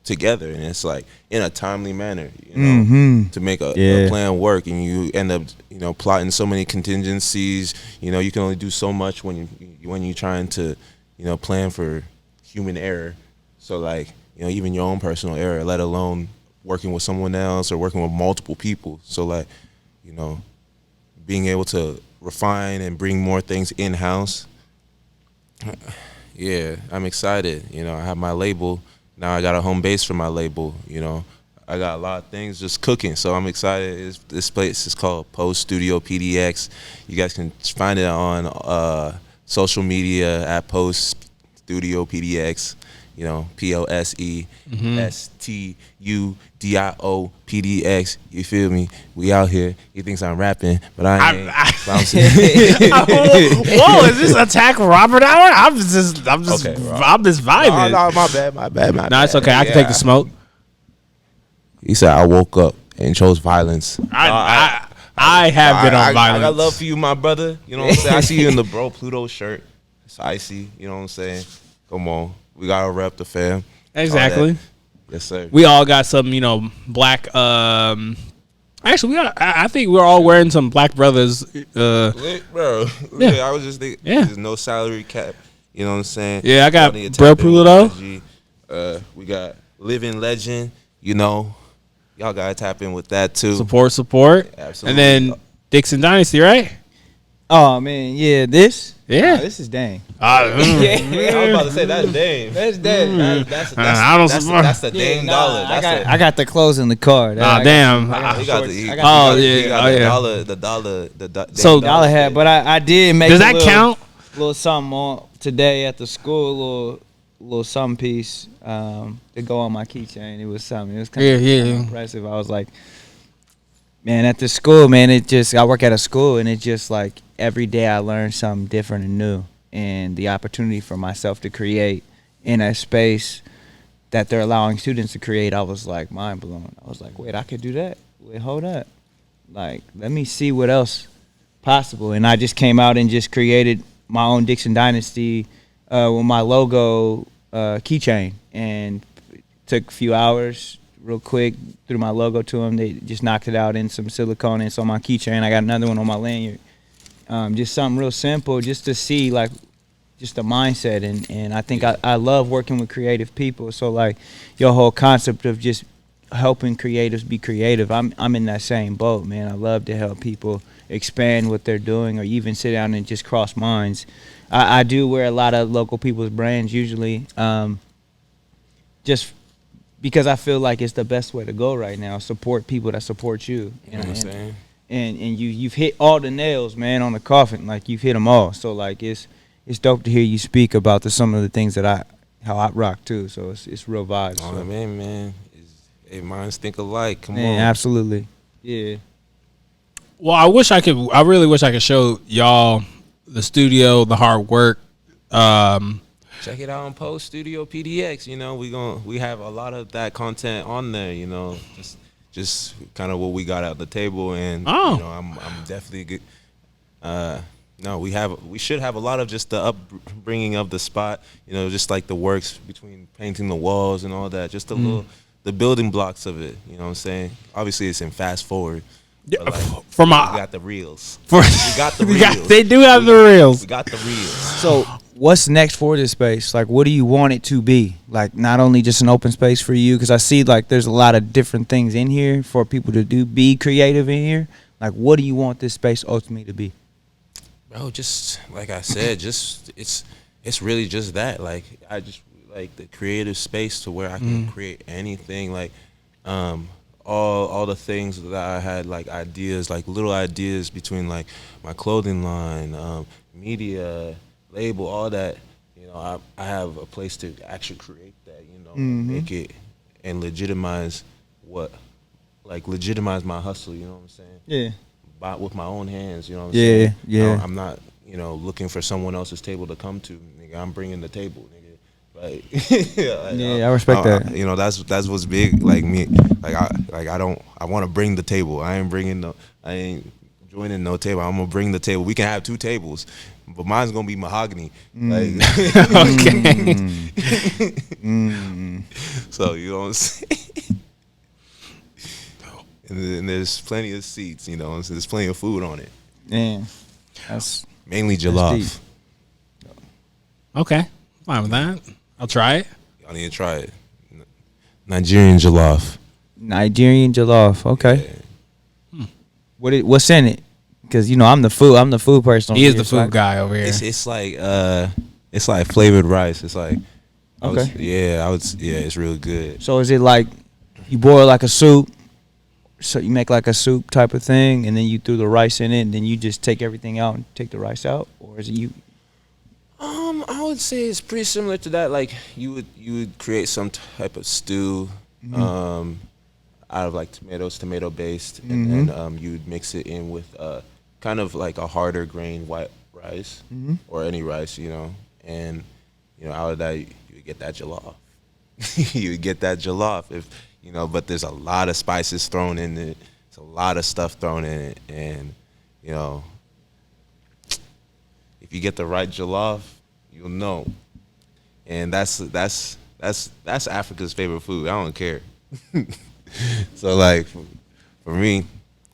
together, and it's like in a timely manner, you know, to make a plan work, and you end up, you know, plotting so many contingencies. You know, you can only do so much when you're trying to, you know, plan for human error. So like, you know, even your own personal error, let alone working with someone else or working with multiple people. So like, you know, being able to refine and bring more things in-house. Yeah, I'm excited. You know, I have my label. Now I got a home base for my label, you know. I got a lot of things just cooking, so I'm excited. This place is called Posè Studio PDX. You guys can find it on social media at Posè Studio PDX. You know, POSE STUDIO PDX. You feel me? We out here. He thinks I'm rapping, but I ain't. Whoa! Is this Attack Robert Hour? I'm just vibing. No, my bad. No, it's okay. I can take the smoke. He said I woke up and chose violence. I have been on violence. I got love for you, my brother. You know what I'm saying? I see you in the Bro Pluto shirt. It's icy. You know what I'm saying? Come on. We gotta rep the fam. Exactly. Yes, sir. We all got some, you know, black. Actually, I think we're all wearing some Black Brothers. Bro. Yeah. I was just thinking. Yeah. There's no salary cap. You know what I'm saying? Yeah, I got Bro Pluto. We got Living Legend. You know, y'all gotta tap in with that too. Support. Absolutely. And then Dixon Dynasty, right? Oh man, yeah, this. Yeah. This is dang. I was about to say that's Dame. That's dang. I don't support. That's the Dame dollar. I got the clothes in the car. Nah, damn. He got the So dollar hat, but I did make. Does that count? Little something on today at the school, little something piece to go on my keychain. It was something. It was kind of impressive. I was like, man, at the school, man, I work at a school, and it just like every day I learn something different and new, and the opportunity for myself to create in a space that they're allowing students to create, I was like mind blown. I was like, wait, I could do that. Wait, hold up. Like, let me see what else possible. And I just came out and just created my own Dixon Dynasty with my logo keychain, and took a few hours real quick, threw my logo to them. They just knocked it out in some silicone, and it's on my keychain. I got another one on my lanyard. Just something real simple, just to see like just the mindset, and I think I love working with creative people. So like your whole concept of just helping creatives be creative, I'm in that same boat, man. I love to help people expand what they're doing, or even sit down and just cross minds. I do wear a lot of local people's brands usually, just because I feel like it's the best way to go right now. Support people that support you. You know what I'm saying? And you've hit all the nails, man, on the coffin. Like, you've hit them all. So like it's dope to hear you speak about some of the things that how I rock too. So it's real vibes. Oh man, hey, minds think alike. Come on, absolutely, yeah. Well, I really wish I could show y'all the studio, the hard work. Check it out on Post Studio PDX. You know, we have a lot of that content on there. You know, just kind of what we got at the table, and you know, I'm definitely good. No, we should have a lot of just the upbringing of the spot. You know, just like the works between painting the walls and all that. Just the building blocks of it. You know what I'm saying? Obviously, it's in fast forward. Yeah, like, we got the reels. We got the reels. They do have the reels. We got the reels. So what's next for this space? Like, what do you want it to be? Like, not only just an open space for you, because I see like there's a lot of different things in here for people to be creative in here. Like, what do you want this space ultimately to be? Bro, just like I said, it's really just that. Like, I just like the creative space to where I can create anything. Like, all the things that I had, like ideas, like little ideas between like my clothing line, media, label, all that. You know, I have a place to actually create that. You know, make it and legitimize my hustle. You know what I'm saying? Yeah. With my own hands. You know what I'm saying? Yeah. I'm not, looking for someone else's table to come to. Nigga, I'm bringing the table, nigga. Like, I respect that. You know, that's what's big. Like me, I want to bring the table. I ain't joining no table. I'm gonna bring the table. We can have two tables, but mine's gonna be mahogany. Like, okay. So you know what I'm saying. And there's plenty of seats. You know, so there's plenty of food on it. Yeah, that's mainly jollof. Okay, fine with that. I'll try it. Y'all need to try it. Nigerian jollof. Okay. Yeah. What's in it? Because I'm the food person. He is the food guy over here. It's like flavored rice. It's like okay. It's real good. So is it like you boil like a soup? So you make like a soup type of thing, and then you threw the rice in it, and then you just take everything out and take the rice out, or is it you? I would say it's pretty similar to that. Like you would create some type of stew, out of like tomato based, and then you would mix it in with kind of like a harder grain white rice or any rice, and out of that you would get that jollof. You would get that jollof but there's a lot of spices thrown in it. There's a lot of stuff thrown in it, and if you get the right jollof, you'll know. And that's Africa's favorite food. I don't care. So like for me,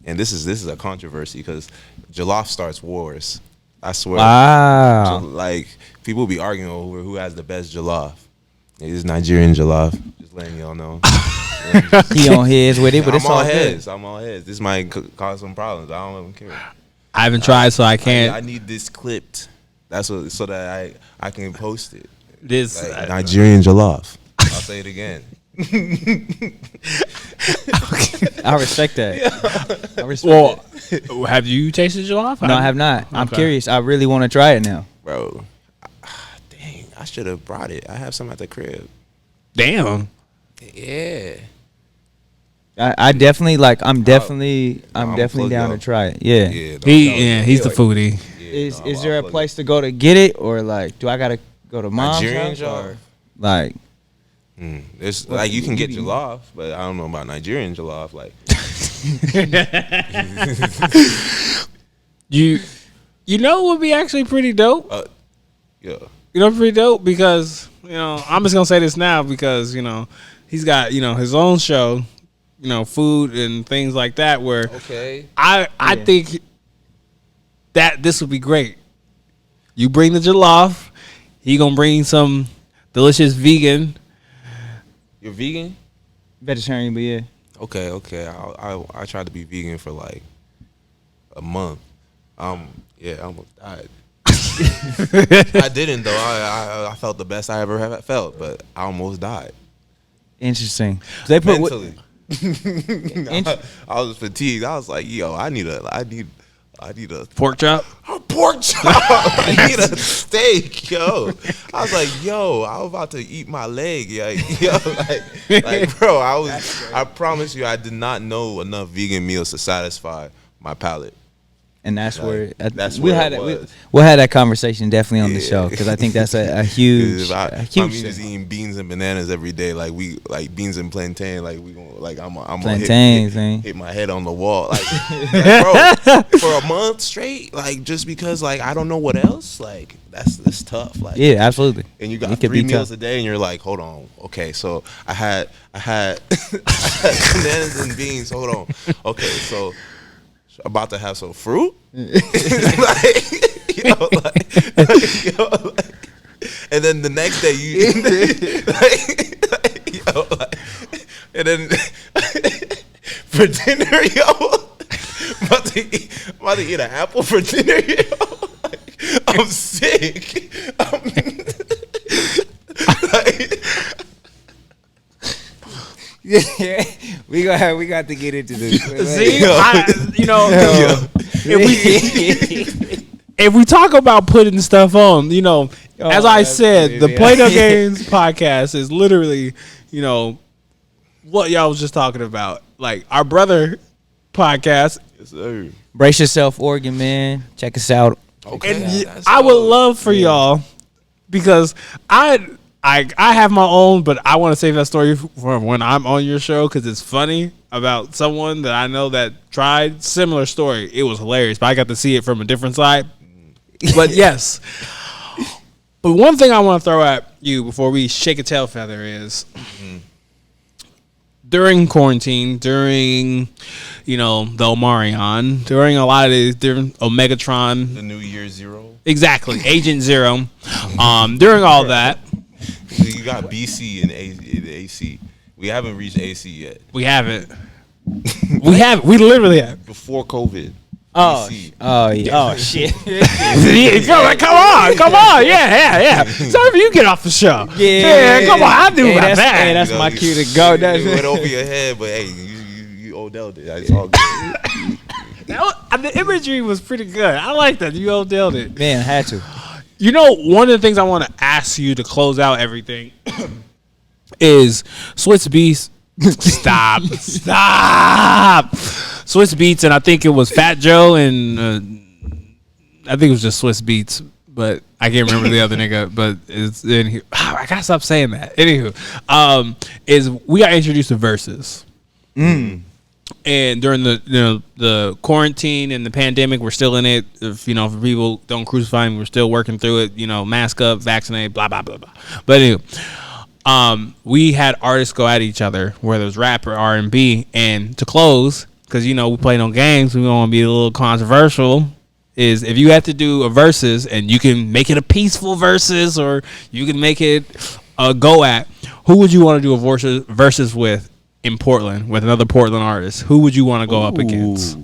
and this is a controversy because jollof starts wars. I swear. Wow. Like people be arguing over who has the best jollof. It's Nigerian jollof. Just letting y'all know. He on his with it, but it's all good. I'm on heads. This might cause some problems. I don't even care. I haven't tried, so I can't. I need this clipped. That's what, so that I can post it. This Like Nigerian jollof. I'll say it again. I respect that. I respect well, have you tasted jollof? No, I have not. I'm Okay. curious. I really want to try it now. Bro, dang, I should have brought it. I have some at the crib. Damn. Yeah. I definitely like. I'm definitely plugged down up. to try it. Yeah. He's the foodie. Is there a place to go to get it, or like, do I gotta go to mom's Nigerian house, jollof? or like? It's like you can get jollof, but I don't know about Nigerian jollof. Like, you know what would be actually pretty dope? yeah. You know, pretty dope because, you know, I'm just going to say this now because, you know, he's got, you know, his own show, you know, food and things like that where I think that this would be great. You bring the jollof, he going to bring some delicious vegan. You're vegan? Vegetarian, but yeah. Okay. I tried to be vegan for like a month. Yeah, I almost died. I didn't though. I felt the best I ever have felt, but I almost died. Interesting. They put Mentally. I was fatigued. I was like, yo, I need a Pork chop? a pork chop. I need a steak, yo. I was like, yo, I was about to eat my leg, yo, like bro, I promise you, I did not know enough vegan meals to satisfy my palate. And that's where we'll had that conversation definitely on the show because I think that's a huge, I'm huge just eating beans and bananas every day, like we like beans and plantain, like we gonna like I'm plantains, gonna hit my head on the wall, like bro, for a month straight, like just because like I don't know what else, like that's tough, like yeah, absolutely. And you got 3 meals a day, and you're like, hold on, okay, so I had bananas and beans. Hold on, okay, so. About to have some fruit, like, and then the next day you, and then for dinner, about to eat an apple for dinner, I'm sick. Yeah, we got to get into this. See, if we talk about putting stuff on, you know, as I said, the Play No Games podcast is literally, you know, what y'all was just talking about. Like our brother podcast. Yes, sir. Brace yourself, Oregon, man. Check us out. Okay, And I would love for y'all because I have my own, but I want to save that story for when I'm on your show because it's funny about someone that I know that tried similar story. It was hilarious, but I got to see it from a different side. But yes. But one thing I want to throw at you before we shake a tail feather is during quarantine, during, you know, the Omarion, during a lot of these different Omegatron. The New Year Zero. Exactly. Agent Zero. During all that. You got BC and AC. We haven't reached AC yet. We haven't. We literally have. Before COVID. Oh, BC. Oh shit. Come on. Yeah. Sorry, you get off the show. Yeah, come on. I do my best. Hey, that's my cue to go. It went over your head, but hey, you Odell'd it. It's all good. The imagery was pretty good. I like that. You Odell'd it. Man, I had to. You know, one of the things I want to ask you to close out everything is Swiss Beats. Stop. Swiss Beats, and I think it was Fat Joe, and I think it was just Swiss Beats, but I can't remember the other nigga. But it's in here. I gotta stop saying that. Anywho, is we got introduced to Versus. And during the quarantine and the pandemic, we're still in it. If people don't crucify me, we're still working through it. Mask up, vaccinate, blah blah blah blah. But anyway, we had artists go at each other, whether it was rap or R&B. And to close, because we play no games, we want to be a little controversial. Is if you have to do a versus, and you can make it a peaceful versus, or you can make it a go at, who would you want to do a versus with? In Portland with another Portland artist, who would you want to go up against?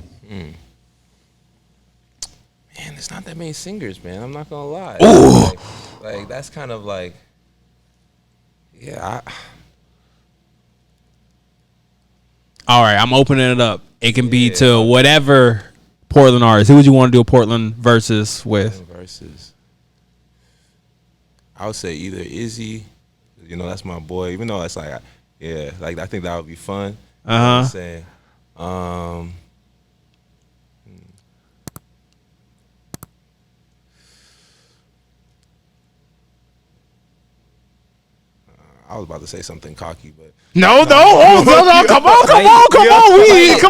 it's not that many singers, man. I'm not gonna lie. Like that's kind of like, yeah. All right, I'm opening it up. It can be to whatever Portland artist. Who would you want to do a Portland versus with? Versus. I would say either Izzy, you know, that's my boy. Even though it's like, yeah, like I think that would be fun. You know what I'm saying? I was about to say something cocky, but No, come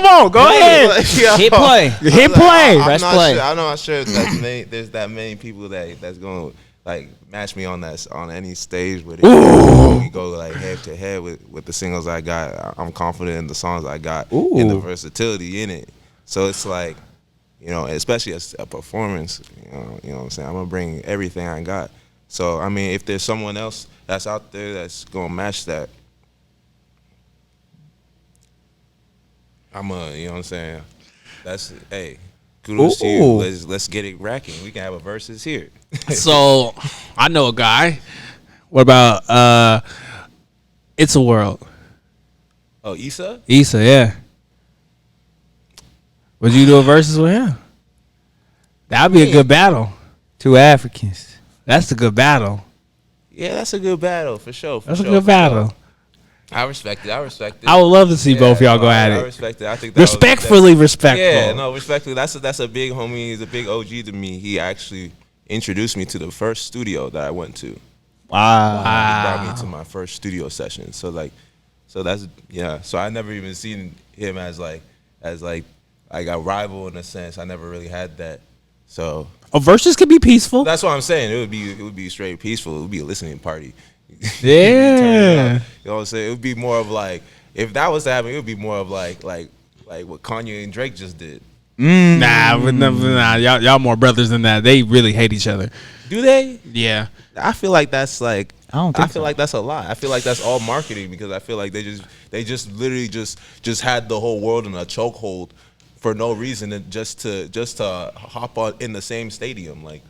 on. Go ahead. Hit play. Hit play. Press play. Sure, I'm not sure if there's that many people that's going to like match me on any stage with it. We go like head to head with the singles I got. I'm confident in the songs I got and the versatility in it. So it's like, you know, especially as a performance, you know what I'm saying? I'm going to bring everything I got. So, I mean, if there's someone else that's out there that's going to match that, you know what I'm saying? That's, hey, kudos to you. Let's get it racking. We can have a versus here. So, I know a guy. What about It's a World? Oh, Issa? Issa, yeah. Would you do a versus with him? That'd be a good battle. Two Africans. That's a good battle. Yeah, that's a good battle for sure. That's a good battle. I respect it. I would love to see both y'all go at it. I respect it. I think that respectfully respectful. Yeah, no, respectfully. That's a big homie. He's a big OG to me. He actually introduced me to the first studio that I went to. Wow. He brought me to my first studio session. So that's So I never even seen him as like a rival in a sense. I never really had that. So a versus could be peaceful. That's what I'm saying. It would be straight peaceful. It would be a listening party. Yeah. You know what I'm saying? It would be more of like, if that was to happen, it would be more of like what Kanye and Drake just did. Nah, y'all more brothers than that. They really hate each other. Do they? Yeah. I feel like that's like, I feel like that's a lie. I feel like that's all marketing because I feel like they just literally just had the whole world in a chokehold for no reason and just to hop on in the same stadium. Like,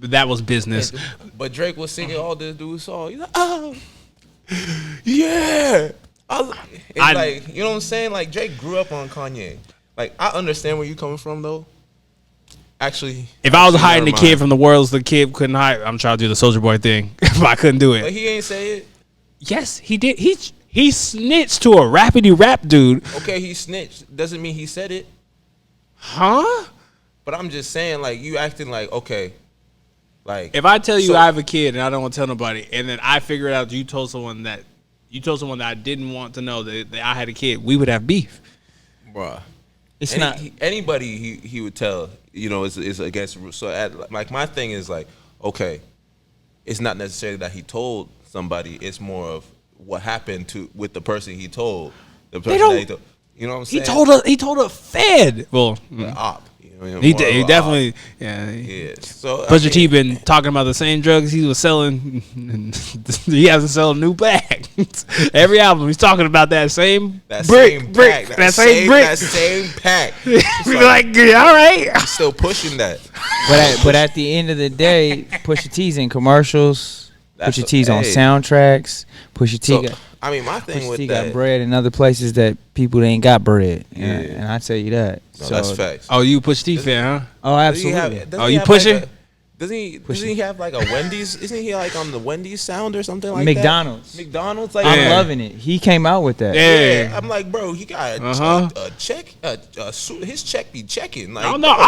that was business. But Drake was singing all this dude's song. He's like, oh, yeah. Like, you know what I'm saying? Like, Drake grew up on Kanye. Like, I understand where you're coming from, though. Actually, if I was hiding the kid from the world, the kid couldn't hide. I'm trying to do the Soulja Boy thing, but I couldn't do it. But he ain't say it. Yes, he did. He snitched to a rapidy rap dude. Okay, he snitched. Doesn't mean he said it. Huh? But I'm just saying, like, you acting like, okay. Like, if I tell you I have a kid and I don't want to tell nobody, and then I figure out you told someone that I didn't want to know that I had a kid, we would have beef. Bruh. It's not anybody he would tell, you know, is against. So like my thing is like, okay, it's not necessarily that he told somebody. It's more of what happened with the person he told. The person that he told. You know what I'm saying? He told a Fed. Well, the op. You know, he definitely. Yeah. Yeah. So Pusha T been talking about the same drugs he was selling. He hasn't sold a new bag. Every album he's talking about that same brick. That same pack. Like, all right. I'm still pushing that. But at the end of the day, Pusha T's in commercials. Pusha T's on soundtracks. Pusha T got. I mean, my thing Pusha with T that, got bread in other places that people ain't got bread. Yeah. And I tell you that. No, that's facts. Oh, you Pusha T fan, huh? Oh, absolutely. You pushing? Doesn't he have like a Wendy's? Isn't he like on the Wendy's sound or something like McDonald's. that? McDonald's. Like, I'm loving it. He came out with that. Yeah. I'm like, bro, he got a check. His check be checking. Like, I'm not.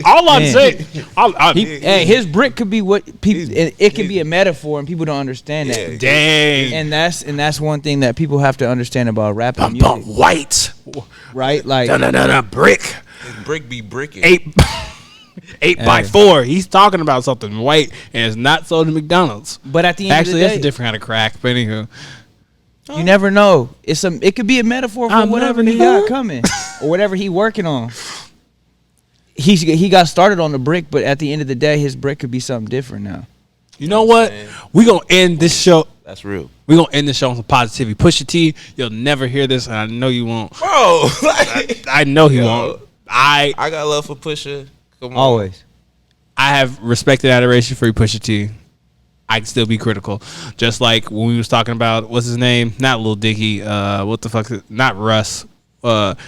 All I'm saying. Hey, his brick could be what people. It can be a metaphor, and people don't understand that. Yeah. Dang. And that's one thing that people have to understand about rap and music. White. Right? Like brick. His brick be bricking. 8x4. He's talking about something white and it's not sold at McDonald's. But at the end of the day, that's a different kind of crack. But anywho, you never know. It could be a metaphor for whatever he got coming or whatever he working on. He got started on the brick, but at the end of the day, his brick could be something different now. You know what? We gonna end this show. That's real. We gonna end this show on some positivity. Pusha T, you'll never hear this, and I know you won't. Bro, I know he won't. I got love for Pusha. Come on. Always. I have respect and adoration for you, Pusha T. I can still be critical. Just like when we was talking about, what's his name? Not Lil Dicky. What the fuck? Not Russ.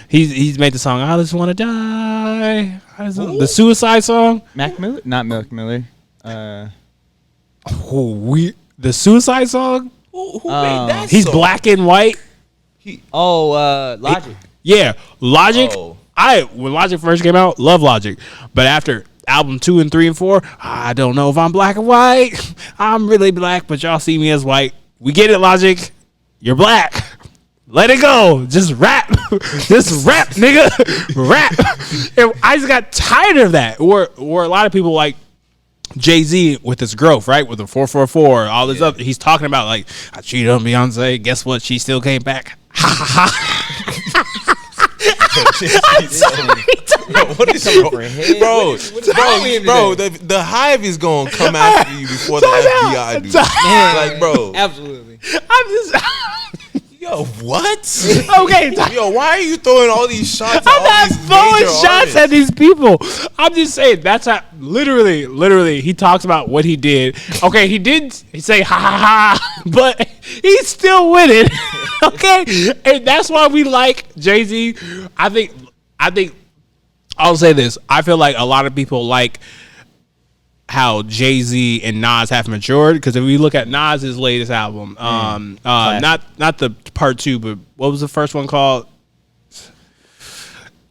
He's made the song, I Just Want to Die. The Suicide song. Mac Miller? Not Mac Miller. The Suicide song? Who made that He's song? black and white. Logic. Yeah, Logic. Oh. When Logic first came out, love Logic. But after album 2 and 3 and 4, I don't know if I'm black or white. I'm really black, but y'all see me as white. We get it, Logic. You're black. Let it go. Just rap. Just rap, nigga. Rap. And I just got tired of that. Where a lot of people like Jay-Z with his growth, right? With the 444, all this other. He's talking about like, I cheated on Beyonce. Guess what? She still came back. Ha ha ha. I'm sorry. Bro, what is bro? The hive is gonna come after you before the FBI do. Like, bro, Absolutely. I'm just. yo, what? Okay. Yo, why are you throwing all these shots? I'm not these throwing major shots artists? at these people. I'm just saying that's how literally he talks about what he did. Okay, he did say ha ha ha, but he's still with it. Okay, and that's why we like Jay-Z. I think I'll say this. I feel like a lot of people like how Jay-Z and Nas have matured, because if we look at Nas's latest album, not the part 2, but what was the first one called?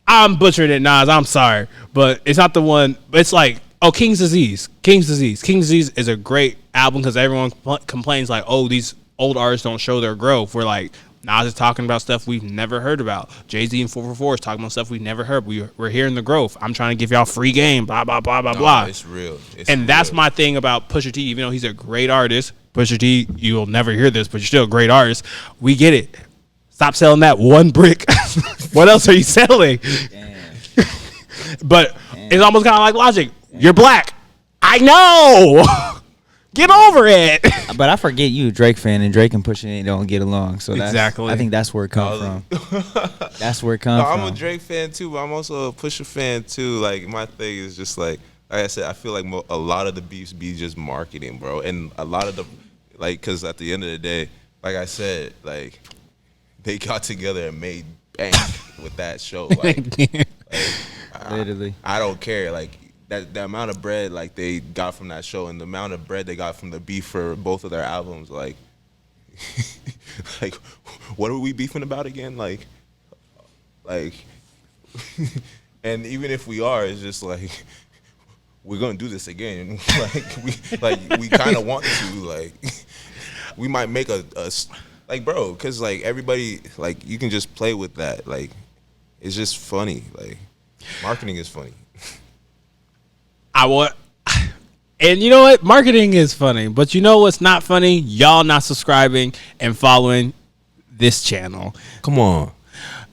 I'm butchering it, Nas. I'm sorry, but it's not the one. It's like, King's Disease. King's Disease is a great album because everyone complains like, oh, these old artists don't show their growth. We're like, Nas is talking about stuff we've never heard about. Jay-Z and 444 is talking about stuff we've never heard. We're hearing the growth. I'm trying to give y'all free game, blah, blah, blah, blah, blah. It's real. That's my thing about Pusha T. Even though he's a great artist, Pusha T, you'll never hear this, but you're still a great artist. We get it. Stop selling that one brick. What else are you selling? But it's almost kind of like Logic. You're black. I know. Get over it. But I forget you, a Drake fan, and Drake and Pusha don't get along. So Exactly. I think that's where it comes from. That's where it comes from. I'm a Drake fan too, but I'm also a Pusha fan too. Like, my thing is just like I said, I feel like a lot of the beefs be just marketing, bro, and a lot of the because at the end of the day, like I said, like they got together and made bank with that show. Literally. I don't care. Like the amount of bread like they got from that show and the amount of bread they got from the beef for both of their albums, like what are we beefing about again? Like and even if we are, it's just like we're gonna do this again. we kind of want to. Like we might make a bro, because like everybody, like you can just play with that. Like it's just funny. Like marketing is funny. And you know what? Marketing is funny, but you know what's not funny? Y'all not subscribing and following this channel. Come on.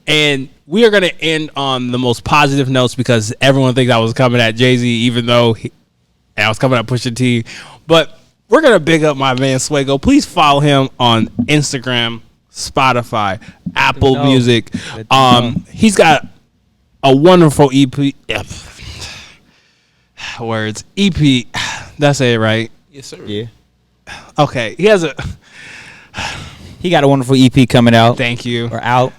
And we are going to end on the most positive notes because everyone thinks I was coming at Jay-Z, even though I was coming at Pusha T. But we're going to big up my man Swego. Please follow him on Instagram, Spotify, Apple Music. He's got a wonderful EP. Words. EP. That's it, right? Yes, sir. Yeah. Okay. He got a wonderful EP coming out. Thank you. Or out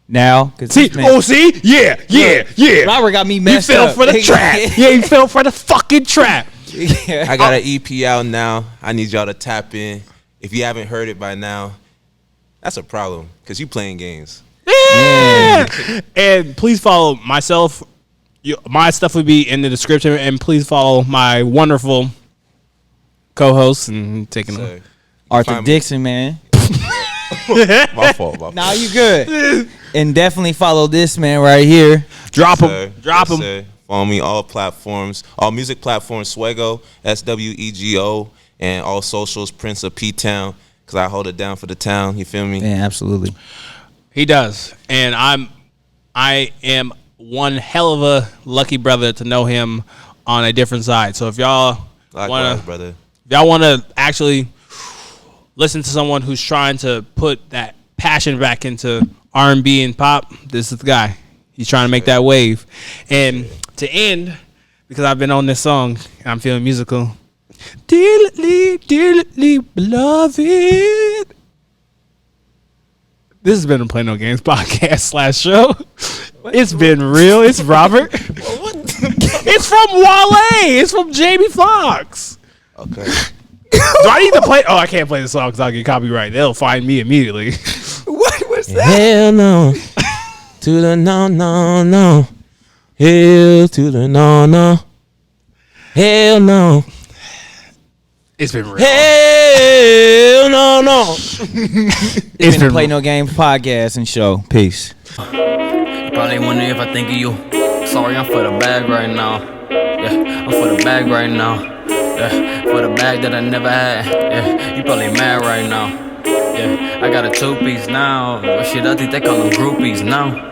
now. See? Yeah. Robert got me messed You fell up. for the trap. Yeah, you fell for the fucking trap. I got an EP out now. I need y'all to tap in. If you haven't heard it by now, that's a problem because you playing games. Yeah. And please follow myself. My stuff will be in the description, and please follow my wonderful co-host and taking So, Arthur Dixon, man. my fault. Now you good. And definitely follow this man right here. Drop him. Sir. Follow me all platforms, all music platforms, Swego, SWEGO, and all socials, Prince of P-Town, because I hold it down for the town. You feel me? Yeah, absolutely. He does, and I am one hell of a lucky brother to know him on a different side. So if y'all Likewise, brother. If y'all want to actually listen to someone who's trying to put that passion back into R&B and pop, this is the guy. He's trying to make that wave. And to end because I've been on this song. I'm feeling musical. Dearly beloved. This has been a Play No Games podcast / show. It's been real. It's Robert. It's from Wale. It's from Jamie Foxx. Okay. Do I need to play? Oh, I can't play the song because I'll get copyright. They'll find me immediately. What's that? Hell no. To the no, no, no. Hell to the no, no. Hell no. It's been real. Hell no, no. It's been a Play No Games podcast and show. Peace. Probably wondering if I think of you. Sorry, I'm for the bag right now. Yeah, I'm for the bag right now. Yeah, for the bag that I never had. Yeah, you probably mad right now. Yeah, I got a 2-piece now. But shit, I think they call them groupies now.